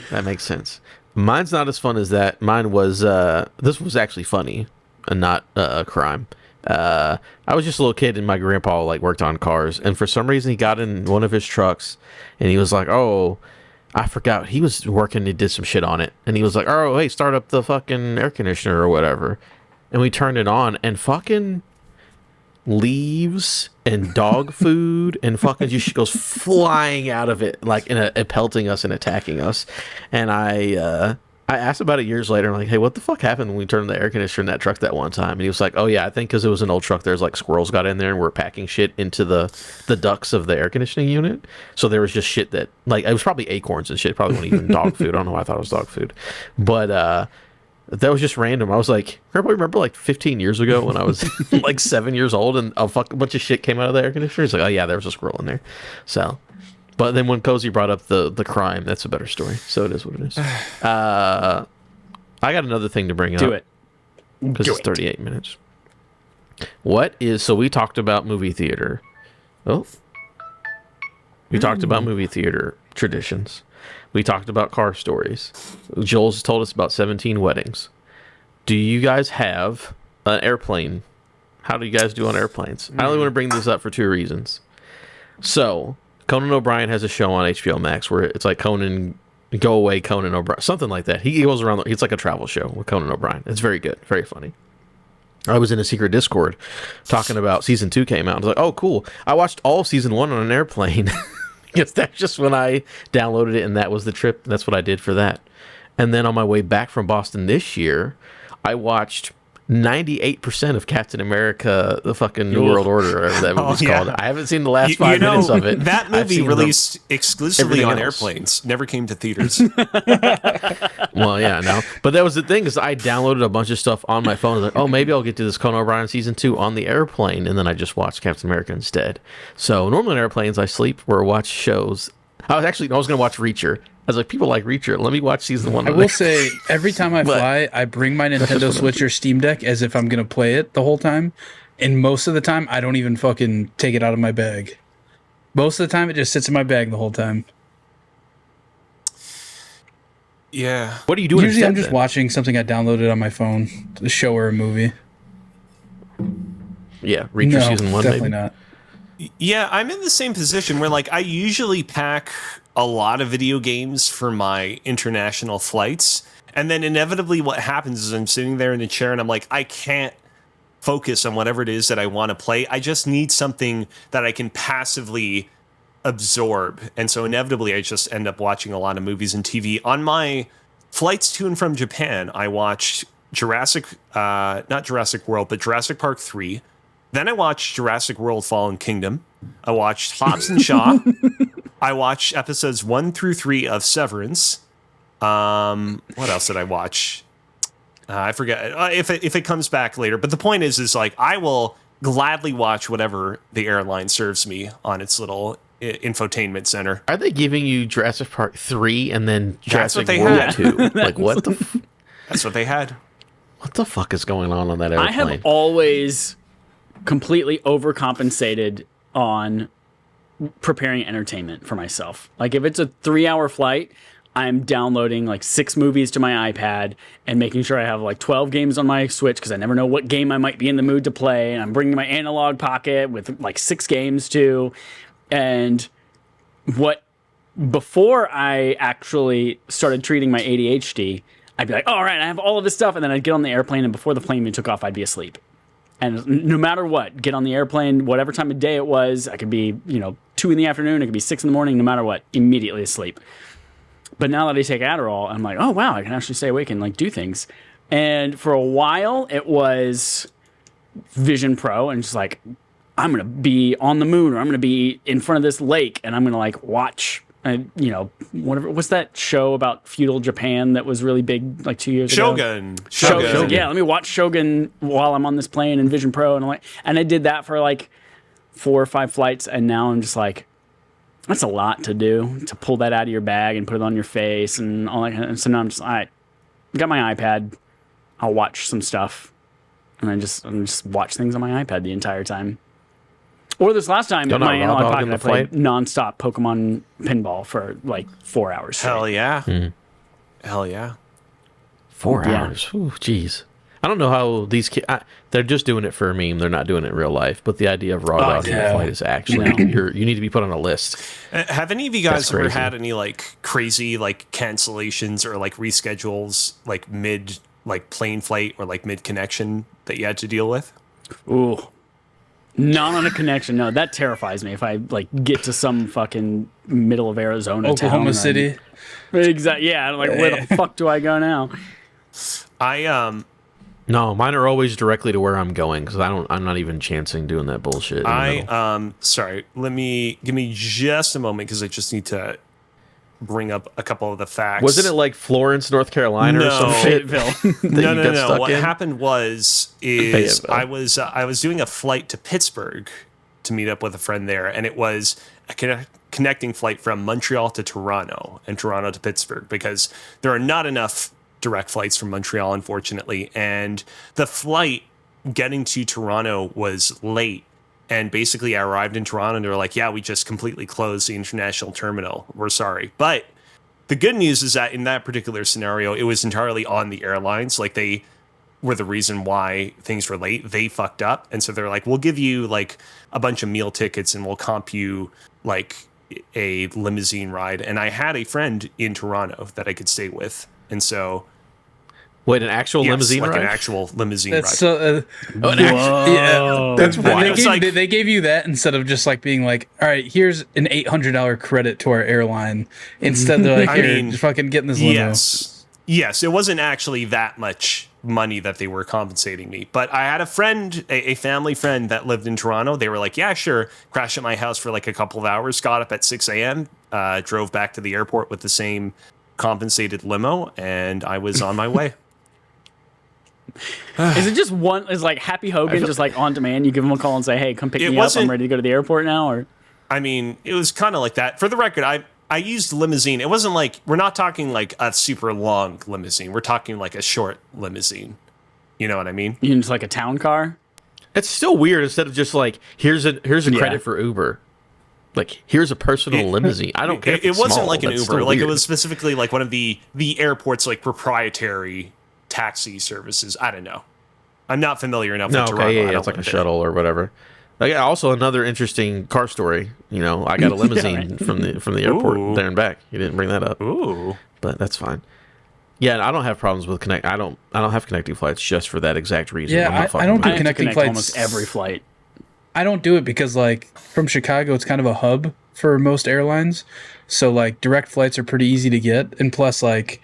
That makes sense. Mine's not as fun as that. Mine was, this was actually funny and not a crime. I was just a little kid and my grandpa like worked on cars. And for some reason he got in one of his trucks and he was like, oh, I forgot. He was working, he did some shit on it. And he was like, oh, hey, start up the fucking air conditioner or whatever. And we turned it on and fucking leaves and dog food and fucking just goes flying out of it, like pelting us and attacking us. And I asked about it years later. I'm like, hey, what the fuck happened when we turned the air conditioner in that truck that one time? And he was like, oh yeah, I think because it was an old truck, there's like squirrels got in there and were packing shit into the ducts of the air conditioning unit. So there was just shit that, like, it was probably acorns and shit. Probably wasn't even dog food. I don't know why I thought it was dog food. But that was just random. I was like, remember like 15 years ago when I was like 7 years old and a bunch of shit came out of the air conditioner? He's like, oh yeah, there was a squirrel in there. So... But then when Cozy brought up the crime, that's a better story. So it is what it is. I got another thing to bring up. Do it. Because it's 38 minutes. So we talked about movie theater. Oh. We talked about movie theater traditions. We talked about car stories. Joel's told us about 17 weddings. Do you guys have an airplane? How do you guys do on airplanes? I only want to bring this up for 2 reasons. So... Conan O'Brien has a show on HBO Max where it's like Conan, Go Away Conan O'Brien, something like that. He goes around, it's like a travel show with Conan O'Brien. It's very good, very funny. I was in a secret Discord talking about season 2 came out. I was like, oh, cool. I watched all of season 1 on an airplane. Because that's just when I downloaded it and that was the trip. That's what I did for that. And then on my way back from Boston this year, I watched 98% of Captain America, the fucking New World Order, or whatever that movie's called. I haven't seen the last 5 minutes of it. That movie released exclusively on airplanes. Never came to theaters. Well, yeah, no. But that was the thing, is I downloaded a bunch of stuff on my phone. I was like, oh, maybe I'll get to this Conan O'Brien season 2 on the airplane, and then I just watched Captain America instead. So normally on airplanes, I sleep or watch shows. I was going to watch Reacher. I was like, people like Reacher. Let me watch season 1. I will say, every time I fly, I bring my Nintendo Switch or Steam Deck as if I'm going to play it the whole time. And most of the time, I don't even fucking take it out of my bag. Most of the time, it just sits in my bag the whole time. Yeah. What are you doing Usually, instead, I'm just watching something I downloaded on my phone, a show or a movie. Yeah, Reacher season 1, definitely maybe. not. Yeah, I'm in the same position where, like, I usually pack a lot of video games for my international flights. And then inevitably what happens is I'm sitting there in the chair and I'm like, I can't focus on whatever it is that I want to play. I just need something that I can passively absorb. And so inevitably I just end up watching a lot of movies and TV. On my flights to and from Japan, I watched not Jurassic World, but Jurassic Park 3. Then I watched Jurassic World Fallen Kingdom. I watched Hobbs and Shaw. I watched episodes 1 through 3 of Severance. What else did I watch? I forget if it comes back later. But the point is like I will gladly watch whatever the airline serves me on its little infotainment center. Are they giving you Jurassic Park 3 and then That's what Jurassic they World had. 2? Like, what the That's what they had. what the fuck is going on that airplane? I have always completely overcompensated on preparing entertainment for myself. Like if it's a 3-hour flight, I'm downloading like 6 movies to my iPad and making sure I have like 12 games on my Switch because I never know what game I might be in the mood to play. And I'm bringing my analog pocket with like 6 games too. And before I actually started treating my ADHD, I'd be like, all right, I have all of this stuff. And then I'd get on the airplane, and before the plane even took off, I'd be asleep. And no matter what, get on the airplane, whatever time of day it was, I could be, 2 in the afternoon, it could be 6 in the morning, no matter what, immediately asleep. But now that I take Adderall, I'm like, oh, wow, I can actually stay awake and like do things. And for a while, it was Vision Pro, and just like, I'm going to be on the moon, or I'm going to be in front of this lake, and I'm going to like watch, whatever. What's that show about feudal Japan that was really big like 2 years ago? Shogun. Yeah, let me watch Shogun while I'm on this plane in Vision Pro, and I did that for like 4 or 5 flights, and now I'm just like, that's a lot to do, to pull that out of your bag and put it on your face and all that. And so now I'm just, all right, got my iPad, I'll watch some stuff, and I just watch things on my iPad the entire time. Or this last time, Don't my know, analog Raw Dog pocket, in I the played flight? nonstop Pokemon pinball for like 4 hours straight. Hell yeah. Hell yeah. 4 Yeah. hours. Ooh, jeez. I don't know how these kids. They're just doing it for a meme. They're not doing it in real life. But the idea of raw dog in the yeah. flight is actually you need to be put on a list. Have any of you guys That's ever crazy. had any like crazy like cancellations or like reschedules like mid like plane flight or like mid connection that you had to deal with? Ooh. Not on a connection. No, that terrifies me. If I like get to some fucking middle of Arizona, Oklahoma town, City. Exactly. Yeah. I'm like, where the fuck do I go now? No, mine are always directly to where I'm going because I'm not even chancing doing that bullshit. Sorry. Give me just a moment because I just need to bring up a couple of the facts. Wasn't it like Florence, North Carolina, or some No. shit? Fayetteville. that No. you got stuck What in? happened is Fayetteville. I was doing a flight to Pittsburgh to meet up with a friend there, and it was a connecting flight from Montreal to Toronto and Toronto to Pittsburgh because there are not enough direct flights from Montreal, unfortunately, and the flight getting to Toronto was late. And basically, I arrived in Toronto, and they were like, "Yeah, we just completely closed the international terminal. We're sorry." But the good news is that in that particular scenario, it was entirely on the airlines. Like they were the reason why things were late. They fucked up, and so they're like, "We'll give you like a bunch of meal tickets, and we'll comp you like a limousine ride." And I had a friend in Toronto that I could stay with, and so Wait, an actual yes, limousine like ride? an actual limousine That's ride. so. Whoa. That's They wild. gave, they gave you that instead of just like being like, all right, here's an $800 credit to our airline. Instead, they're like, I here, mean, just fucking get in this limo. Yes, it wasn't actually that much money that they were compensating me. But I had a friend, a family friend that lived in Toronto. They were like, yeah, sure. Crashed at my house for like a couple of hours, got up at 6 a.m., drove back to the airport with the same compensated limo, and I was on my way. Is it just one? Is like Happy Hogan just like on demand? You give him a call and say, "Hey, come pick It me up. wasn't- I'm ready to go to the airport now." Or I mean, it was kind of like that. For the record, I used limousine. It wasn't like, we're not talking like a super long limousine. We're talking like a short limousine. You know what I mean? you just like a town car. It's still weird instead of just like here's a Yeah. credit for Uber. Like here's a personal limousine. I don't care. If It it's wasn't small, like an that's Uber. still Like it weird. was specifically like one of the airport's like proprietary taxi services. I don't know. I'm not familiar enough No, with okay, Toronto. I yeah, don't it's like a live there. shuttle or whatever. Like, also another interesting car story. You know, I got a limousine from the airport Ooh. there and back. You didn't bring that up, Ooh. but that's fine. Yeah, I don't have problems with connect. I don't have connecting flights just for that exact reason. Yeah, I'm not I fucking don't with do I it. have to connecting connect flights. almost every flight. I don't do it because like from Chicago, it's kind of a hub for most airlines. So like direct flights are pretty easy to get. And plus like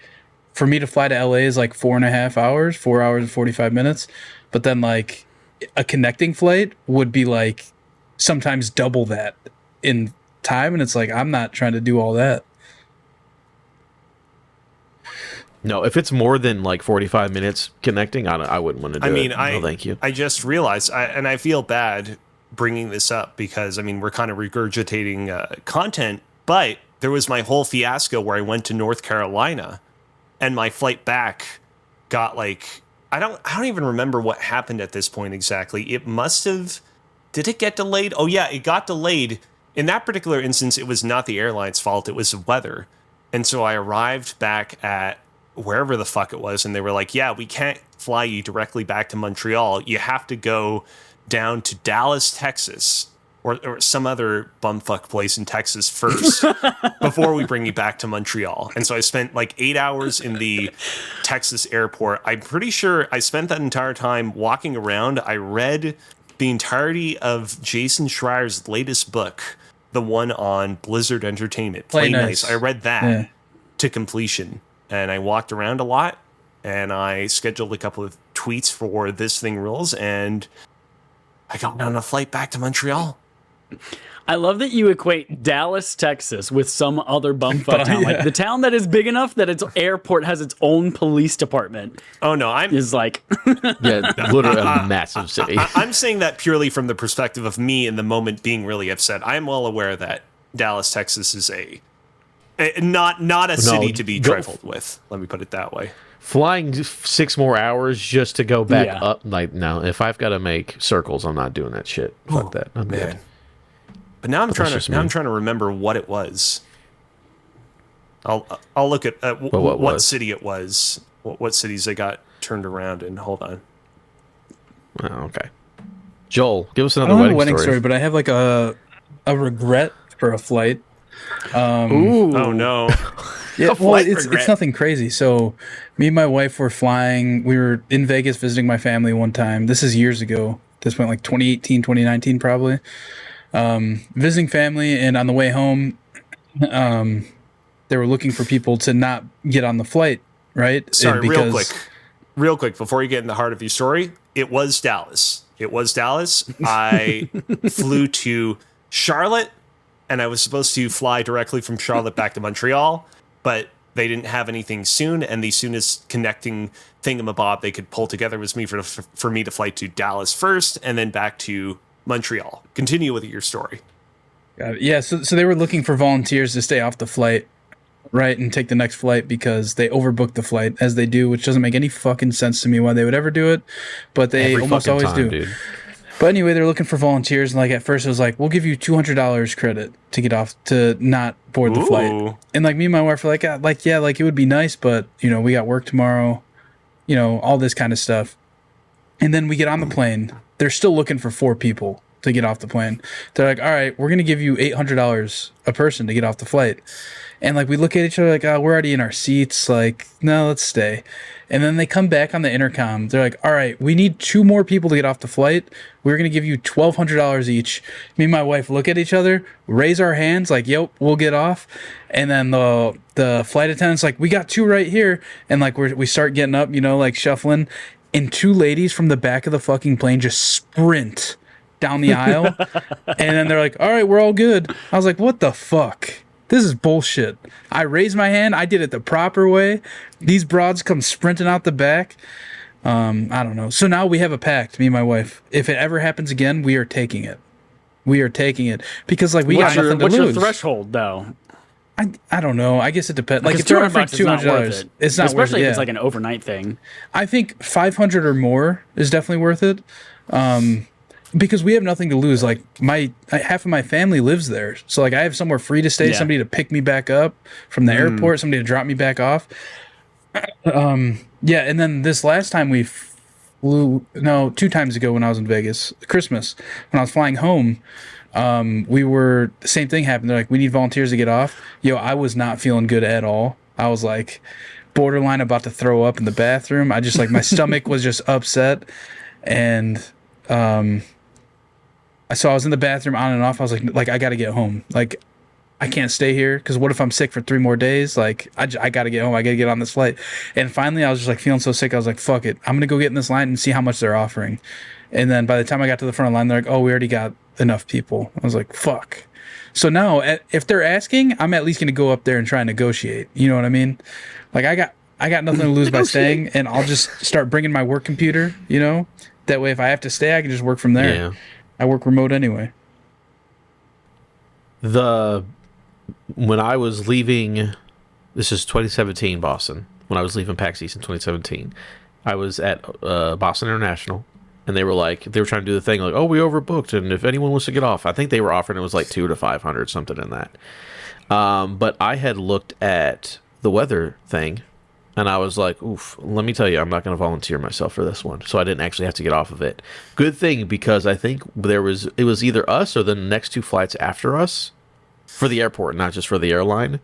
for me to fly to LA is like 4.5 hours, 4 hours and 45 minutes. But then like a connecting flight would be like sometimes double that in time. And it's like, I'm not trying to do all that. No, if it's more than like 45 minutes connecting, I wouldn't want to do I mean, it. No, thank you. I just realized, and I feel bad bringing this up because, I mean, we're kind of regurgitating content, but there was my whole fiasco where I went to North Carolina and my flight back got like, I don't even remember what happened at this point exactly. It must have, did it get delayed? Oh yeah, it got delayed. In that particular instance, it was not the airline's fault, it was the weather. And so I arrived back at wherever the fuck it was, and they were like, yeah, we can't fly you directly back to Montreal. You have to go down to Dallas, Texas, or some other bumfuck place in Texas first before we bring you back to Montreal. And so I spent like 8 hours in the Texas airport. I'm pretty sure I spent that entire time walking around. I read the entirety of Jason Schreier's latest book, the one on Blizzard Entertainment. Play Nice. I read that to completion, and I walked around a lot, and I scheduled a couple of tweets for This Thing Rules, and I got on a flight back to Montreal. I love that you equate Dallas, Texas with some other bumfuck town. Like the town that is big enough that its airport has its own police department. Oh, no. Is like... Yeah, literally a massive city. I'm saying that purely from the perspective of me in the moment being really upset. I am well aware that Dallas, Texas is not a city to be trifled with. Let me put it that way. Flying 6 more hours just to go back up, like, no, if I've got to make circles, I'm not doing that shit. Fuck that. I'm good. But now I'm trying to remember what it was. I'll look at what city it was. What cities they got turned around in. Hold on. Oh, okay. Joel, give us another I don't have a wedding story, but I have like a regret for a flight. Ooh. Oh no. Yeah, well, it's nothing crazy. So, me and my wife were flying. We were in Vegas visiting my family one time. This is years ago. This went like 2018, 2019 probably. Visiting family, and on the way home, they were looking for people to not get on the flight, right? Sorry, real quick, before you get in the heart of your story, it was Dallas. I flew to Charlotte, and I was supposed to fly directly from Charlotte back to Montreal, but they didn't have anything soon, and the soonest connecting thingamabob they could pull together was for me to fly to Dallas first, and then back to Montreal. Continue with your story. Yeah, so they were looking for volunteers to stay off the flight, right, and take the next flight because they overbooked the flight, as they do, which doesn't make any fucking sense to me why they would ever do it, but they almost always do. Dude. But anyway, they're looking for volunteers, and like at first it was like, we'll give you $200 credit to get off, to not board the flight. And like me and my wife were like, it would be nice, but we got work tomorrow, all this kind of stuff. And then we get on the plane. They're still looking for 4 people to get off the plane. They're like, all right, we're going to give you $800 a person to get off the flight. And like we look at each other like, oh, we're already in our seats. Like, no, let's stay. And then they come back on the intercom. They're like, all right, we need 2 more people to get off the flight. We're going to give you $1,200 each. Me and my wife look at each other, raise our hands like, yep, we'll get off. And then the flight attendant's like, we got 2 right here. And like we start getting up, like shuffling. And 2 ladies from the back of the fucking plane just sprint down the aisle. And then they're like, all right, we're all good. I was like, what the fuck? This is bullshit. I raised my hand. I did it the proper way. These broads come sprinting out the back. I don't know. So now we have a pact, me and my wife. If it ever happens again, we are taking it. Because like we got nothing to lose. What's your threshold, though? I don't know. I guess it depends. Like if you're offering $200, it's not worth it. Especially if it's like an overnight thing. I think 500 or more is definitely worth it. Because we have nothing to lose. Like half of my family lives there, so like I have somewhere free to stay. Somebody to pick me back up from the airport. Somebody to drop me back off. Yeah, and then this last time we flew. No, 2 times ago when I was in Vegas, Christmas, when I was flying home. The same thing happened. They're like, we need volunteers to get off. I was not feeling good at all. I was like borderline about to throw up in the bathroom. I just like, my stomach was just upset. And, so I was in the bathroom on and off. I was like, I got to get home. Like, I can't stay here. Cause what if I'm sick for 3 more days? Like, I got to get home. I got to get on this flight. And finally I was just like feeling so sick. I was like, fuck it. I'm going to go get in this line and see how much they're offering. And then by the time I got to the front of the line, they're like, oh, we already got enough people. I was like, fuck. So now if they're asking, I'm at least going to go up there and try and negotiate. You know what I mean? Like I got nothing to lose by staying, and I'll just start bringing my work computer, That way if I have to stay, I can just work from there. I work remote anyway. When I was leaving, this is 2017 Boston. When I was leaving PAX East in 2017, I was at Boston International, and they were trying to do the thing like, oh, we overbooked, and if anyone wants to get off, I think they were offering it was like 200 to 500, something in that. But I had looked at the weather thing, and I was like, oof, let me tell you, I'm not going to volunteer myself for this one. So I didn't actually have to get off of it. Good thing, because I think it was either us or the next two flights after us for the airport, not just for the airline,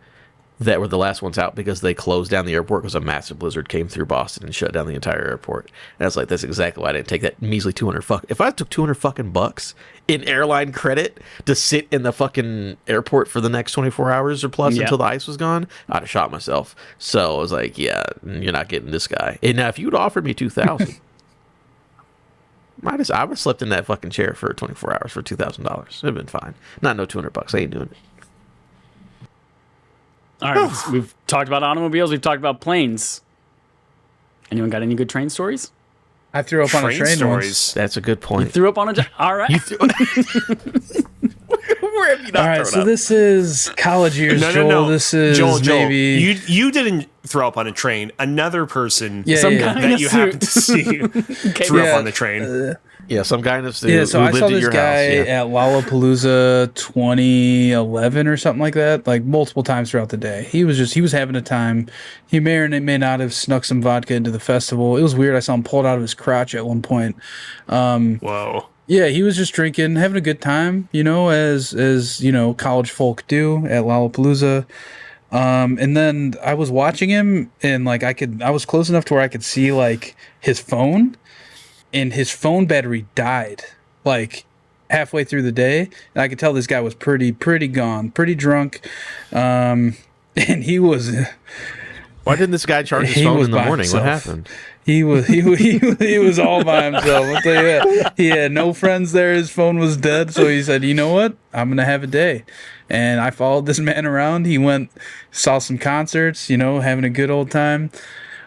that were the last ones out because they closed down the airport because a massive blizzard came through Boston and shut down the entire airport. And I was like, that's exactly why I didn't take that measly 200 fuck. If I took 200 fucking bucks in airline credit to sit in the fucking airport for the next 24 hours or plus until the ice was gone, I'd have shot myself. So I was like, yeah, you're not getting this guy. And now if you'd offered me 2,000, I would have slept in that fucking chair for 24 hours for $2,000. It'd have been fine. Not no 200 bucks. I ain't doing it. All right, we've talked about automobiles. We've talked about planes. Anyone got any good train stories? I threw up on a train once. That's a good point. Threw up on a all right. Where have you not All right, so this is college years, No. Joel. This is Joel, maybe you didn't throw up on a train. Another person Some guy in a that you suit. happened to see threw up on the train. Yeah, some guy in a suit Yeah, so who I lived saw at this your guy house. Yeah. at Lollapalooza 2011 or something like that, like multiple times throughout the day. He was having a time. He may or may not have snuck some vodka into the festival. It was weird. I saw him pull it out of his crotch at one point. Whoa. Yeah, he was just drinking, having a good time, as college folk do at Lollapalooza. And then I was watching him, and I was close enough to where I could see like his phone. And his phone battery died like halfway through the day. And I could tell this guy was pretty gone, pretty drunk. And he was. Why didn't this guy charge his He phone was in the by morning? himself. What happened? He was all by himself. I'll tell you that. He had no friends there. His phone was dead. So he said, you know what? I'm going to have a day. And I followed this man around. He went, saw some concerts, having a good old time.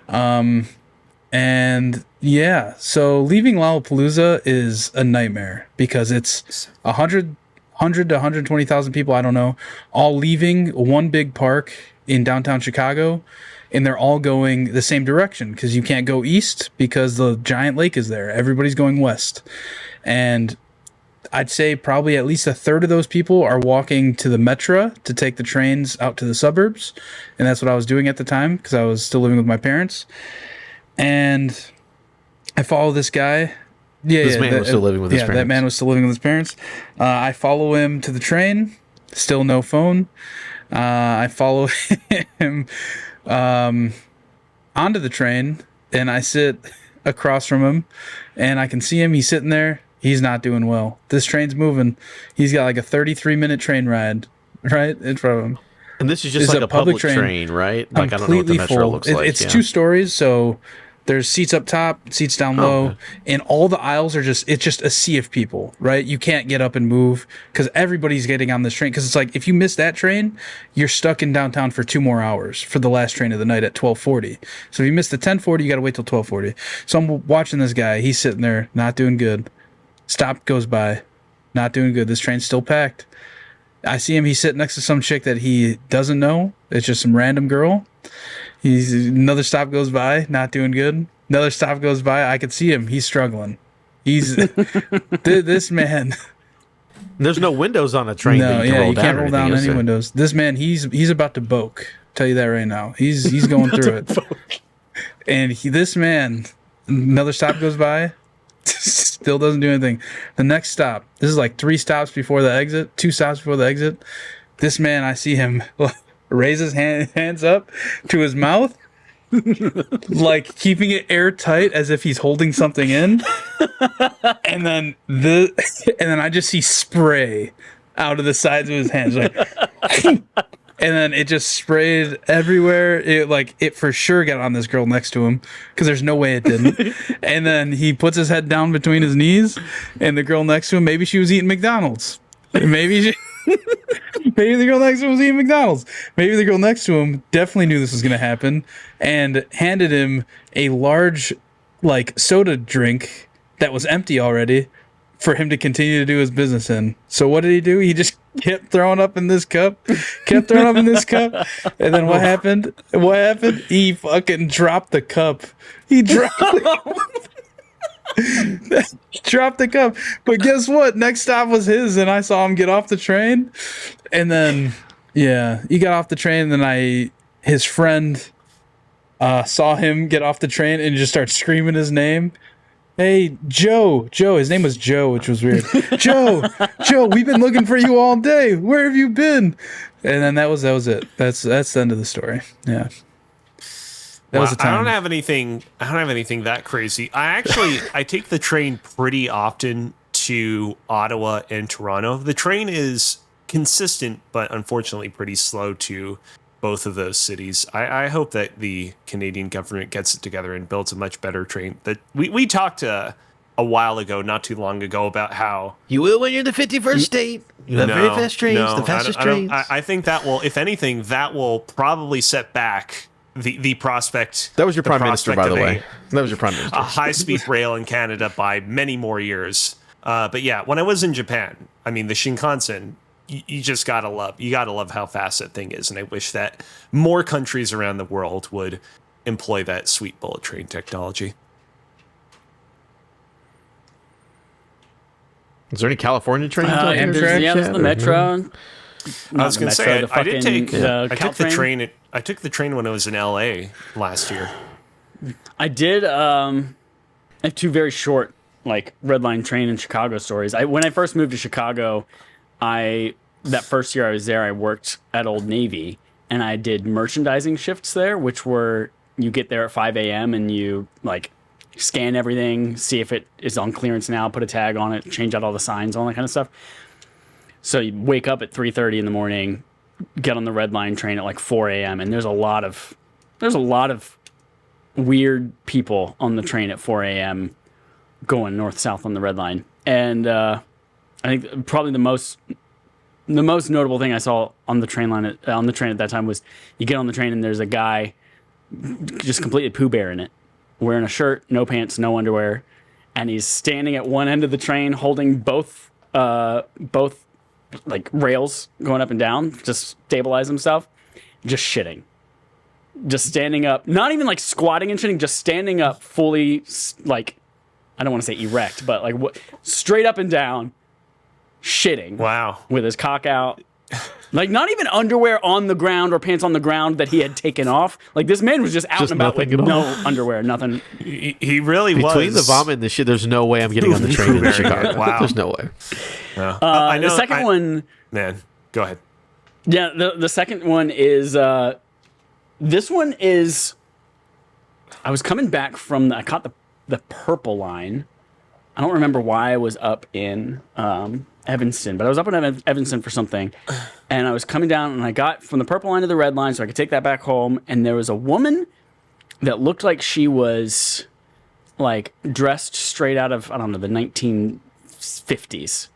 And yeah, so leaving Lollapalooza is a nightmare because it's 100 to 120,000 people, I don't know, all leaving one big park in downtown Chicago, and they're all going the same direction because you can't go east because the giant lake is there. Everybody's going west. And I'd say probably at least a third of those people are walking to the Metro to take the trains out to the suburbs. And that's what I was doing at the time because I was still living with my parents. And I follow this guy. This man was still living with his Yeah, that parents. man was still living with his parents. I follow him to the train. Still no phone. I follow him onto the train, and I sit across from him, and I can see him. He's sitting there. He's not doing well. This train's moving. He's got like a 33-minute train ride right in front of him. And this is just It's like a a public public train, right? Like I don't know what the Completely metro full. looks like. It's yeah. 2 stories, so there's seats up top, seats down low, okay. and all the aisles are it's just a sea of people, right? You can't get up and move because everybody's getting on this train. Because it's like if you miss that train, you're stuck in downtown for 2 more hours for the last train of the night at 12:40. So if you miss the 10:40, you got to wait till 12:40. So I'm watching this guy. He's sitting there, not doing good. Stop goes by, not doing good. This train's still packed. I see him. He's sitting next to some chick that he doesn't know. It's just some random girl. Another stop goes by, not doing good. Another stop goes by. I could see him. He's struggling. He's this man. There's no windows on a train. No, that you can yeah, roll you can't roll or down anything, is any there? windows. This man, he's about to boke. Tell you that right now. He's going through it. And this man, another stop goes by, still doesn't do anything. The next stop, this is like 3 stops before the exit, 2 stops before the exit. This man, I see him raise his hands up to his mouth, like keeping it airtight as if he's holding something in. And then I just see spray out of the sides of his hands, like, and then it just sprayed everywhere. It for sure got on this girl next to him because there's no way it didn't. And then he puts his head down between his knees, and the girl next to him, maybe she was eating McDonald's. Maybe the girl next to him was eating McDonald's. Maybe the girl next to him definitely knew this was going to happen and handed him a large, soda drink that was empty already for him to continue to do his business in. So what did he do? He just kept throwing up in this cup, and then what happened? He fucking dropped the cup. He dropped dropped the cup. But guess what? Next stop was his, and I saw him get off the train. And then, yeah, he got off the train, and then his friend saw him get off the train and just start screaming his name. Hey, Joe, his name was Joe, which was weird. Joe, we've been looking for you all day. Where have you been? And then that was it. That's the end of the story. Yeah. That was a time. I don't have anything that crazy. I take the train pretty often to Ottawa and Toronto. The train is consistent, but unfortunately pretty slow to both of those cities. I hope that the Canadian government gets it together and builds a much better train. That we talked a while ago, not too long ago, about how You will when you're the 51st state. You have very fast trains, the fastest trains. I think that will, if anything, that will probably set back the prospect. That was your prime minister, by the way. That was your prime minister. A high-speed rail in Canada by many more years. But yeah, when I was in Japan, I mean, the Shinkansen, you just gotta love how fast that thing is. And I wish that more countries around the world would employ that sweet bullet train technology. Is there any California trains out And there? there's the Metro. I was gonna say, I took the Caltrain. train. I took the train when I was in LA last year. I did. I have two very short, like, red line train in Chicago stories. When I first moved to Chicago, that first year I was there, I worked at Old Navy, and I did merchandising shifts there, which were you get there at 5 a.m. and you like scan everything, see if it is on clearance now, put a tag on it, change out all the signs, all that kind of stuff. So you wake up at 3:30 in the morning, get on the red line train at like 4 a.m. and there's a lot of weird people on the train at 4 a.m. going north south on the red line. And I think probably the most notable thing I saw on the train at that time was you get on the train and there's a guy just completely Pooh Bear in it, wearing a shirt, no pants, no underwear, and he's standing at one end of the train holding both like rails going up and down to stabilize himself, just shitting. Just standing up, not even like squatting and shitting, just standing up fully, like, I don't want to say erect, but like straight up and down, shitting. Wow. With his cock out. Like, not even underwear on the ground or pants on the ground that he had taken off. Like, this man was just out and about with no underwear, nothing. He really was. Between the vomit and the shit, there's no way I'm getting on the train in Chicago. Wow. There's no way. Yeah. The second one... Man, go ahead. Yeah, the second one is... this one is... I was coming back from... I caught the purple line. I don't remember why I was up in Evanston, but I was up in Evanston for something, and I was coming down, and I got from the purple line to the red line so I could take that back home, and there was a woman that looked like she was, like, dressed straight out of, I don't know, the 1950s.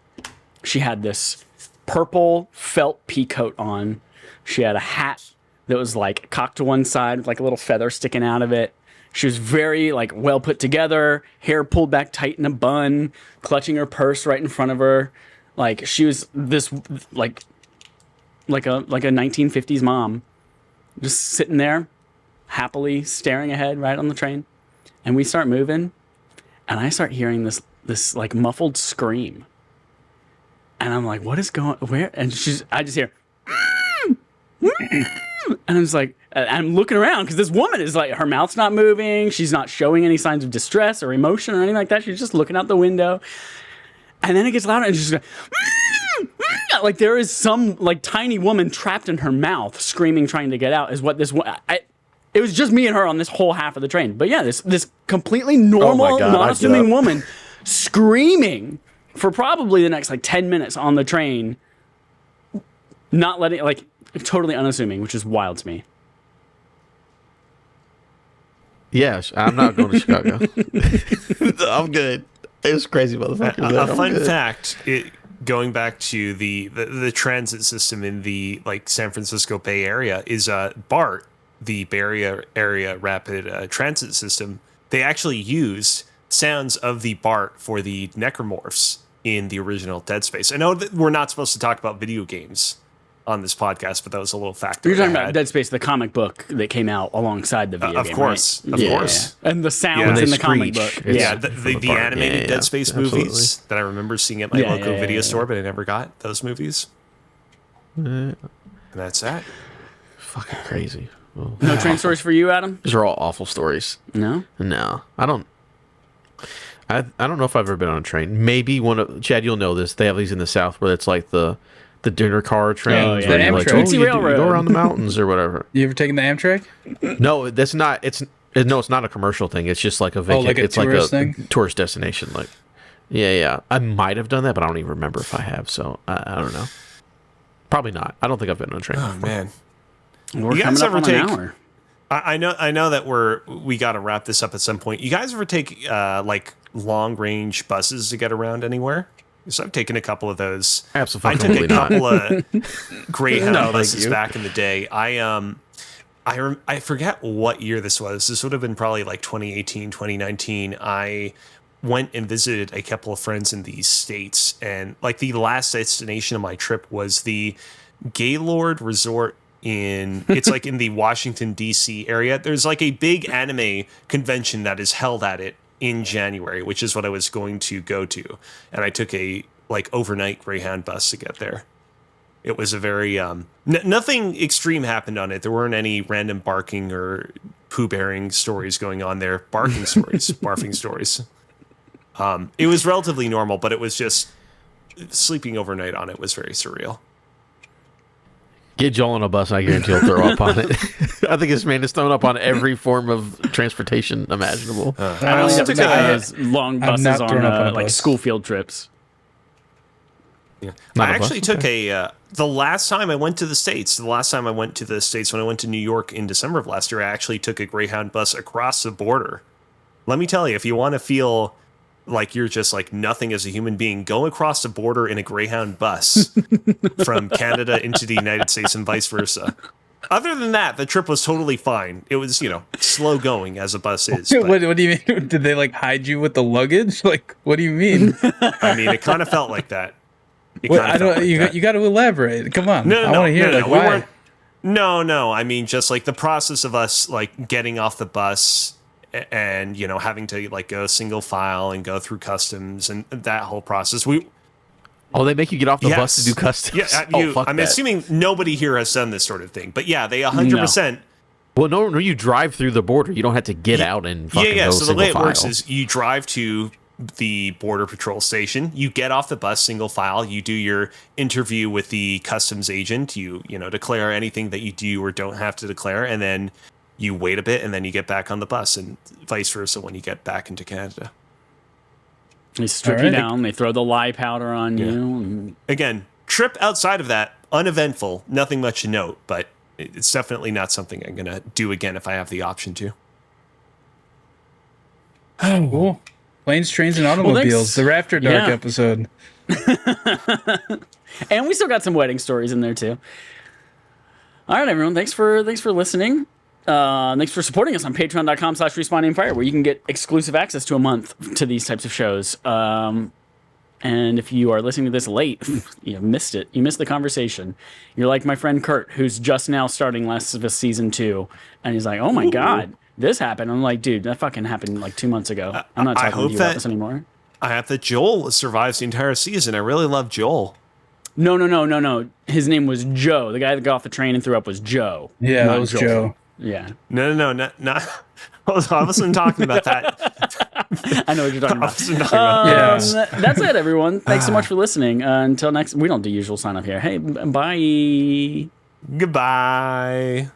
She had this purple felt pea coat on. She had a hat that was, like, cocked to one side with, like, a little feather sticking out of it. She was very, like, well put together, hair pulled back tight in a bun, clutching her purse right in front of her. Like, she was this, like a 1950s mom, just sitting there, happily staring ahead right on the train. And we start moving, and I start hearing this like muffled scream. And I'm like, what is going, where? And I just hear, and I'm just like, I'm looking around because this woman is like, her mouth's not moving. She's not showing any signs of distress or emotion or anything like that. She's just looking out the window. And then it gets louder and she's like, like there is some like tiny woman trapped in her mouth screaming, trying to get out is what this, it was just me and her on this whole half of the train. But yeah, this completely normal, non-assuming woman screaming for probably the next like 10 minutes on the train, not letting, like, totally unassuming, which is wild to me. Yes, I'm not going to Chicago. I'm good. It was crazy, motherfucker. A fun fact, going back to the transit system in the like San Francisco Bay Area is BART, the Bay Area Rapid Transit System. They actually used sounds of the BART for the necromorphs in the original Dead Space. I know that we're not supposed to talk about video games on this podcast, but that was a little factor. You're talking I about had. Dead Space, the comic book that came out alongside the video Of game, course, right? of course. And the sounds Yeah. in They the comic screech. book. It's- Yeah, Yeah. the animated Dead Space Absolutely. movies that I remember seeing at my Yeah, local yeah, video yeah. store, but I never got those movies. And that's that. Fucking crazy. Well, No train stories for you, Adam? these are all awful stories. No? No, I don't. I don't know if I've ever been on a train. Maybe one of Chad, you'll know this. They have these in the South where it's like the dinner car trains Oh, yeah. where The you're like, Amtrak. oh, Tootsie you Railroad. go around the mountains or whatever. You ever taken the Amtrak? No, that's not. It's not a commercial thing. It's just like a vacation. like a it's tourist like a thing? tourist destination. Like, yeah. I might have done that, but I don't even remember if I have. So I don't know. Probably not. I don't think I've been on a train. Oh before. man. We're You coming guys up ever on take- an hour. I know that we got to wrap this up at some point. You guys ever take like long range buses to get around anywhere? So I've taken a couple of those. I took a Absolutely not. couple of Greyhound No, thank buses you. back in the day. I forget what year this was. This would have been probably like 2018, 2019. I went and visited a couple of friends in the States, and like the last destination of my trip was the Gaylord Resort it's like in the Washington DC area. There's like a big anime convention that is held at it in January, which is what I was going to go to. And I took a like overnight Greyhound bus to get there. It was a very nothing extreme happened on it. There weren't any random barking or poo bearing stories going on there. Barking stories, barfing stories. It was relatively normal, but it was just sleeping overnight on it was very surreal. Get Joel on a bus, I guarantee he'll throw up on it. I think this man is thrown up on every form of transportation imaginable. I also only took took a- those long I'm buses not on thrown up on a like bus. school field trips. Yeah. Not I a bus? actually took the last time I went to the States, when I went to New York in December of last year, I actually took a Greyhound bus across the border. Let me tell you, if you want to feel like you're just like nothing as a human being, go across the border in a Greyhound bus from Canada into the United States and vice versa. Other than that, the trip was totally fine. It was, slow going as a bus is. but- What do you mean? Did they like hide you with the luggage? Like, what do you mean? I mean, it kind of felt like that. It What, kinda I felt don't. like You that. got to elaborate. Come on. No, I want to hear like we why. weren't. No. I mean, just like the process of us like getting off the bus and having to like go single file and go through customs and that whole process. They make you get off the bus Yes. to do customs. Yeah, Fuck I'm that. assuming nobody here has done this sort of thing, but yeah, they 100%. Well, no, you drive through the border. You don't have to get out and fucking Yeah. go So the single way it file. works is you drive to the border patrol station, you get off the bus single file, you do your interview with the customs agent, you declare anything that you do or don't have to declare, and then you wait a bit and then you get back on the bus and vice versa when you get back into Canada. They strip All you right. down. They throw the lye powder on you. And Again, trip outside of that, uneventful, nothing much to note, but it's definitely not something I'm going to do again if I have the option to. Cool. Planes, trains, and automobiles. The RAFter Dark Yeah. episode. And we still got some wedding stories in there too. All right, everyone. Thanks for listening. Thanks for supporting us on patreon.com/respawningfire, where you can get exclusive access to a month to these types of shows. And if you are listening to this late, you missed it. You missed the conversation. You're like my friend Kurt, who's just now starting Last of Us Season 2. And he's like, oh my God, this happened. I'm like, dude, that fucking happened like 2 months ago. I'm not I talking to hope you about that- this anymore. I have that Joel survives the entire season. I really love Joel. No. His name was Joe. The guy that got off the train and threw up was Joe. Yeah, not that was Joel. Joe. No, Yeah. not. I wasn't talking about that. I know what you're talking I about. wasn't talking about that. Yeah. That's it, everyone. Thanks so much for listening. Until next, we don't do usual sign off here. Hey, bye. Goodbye.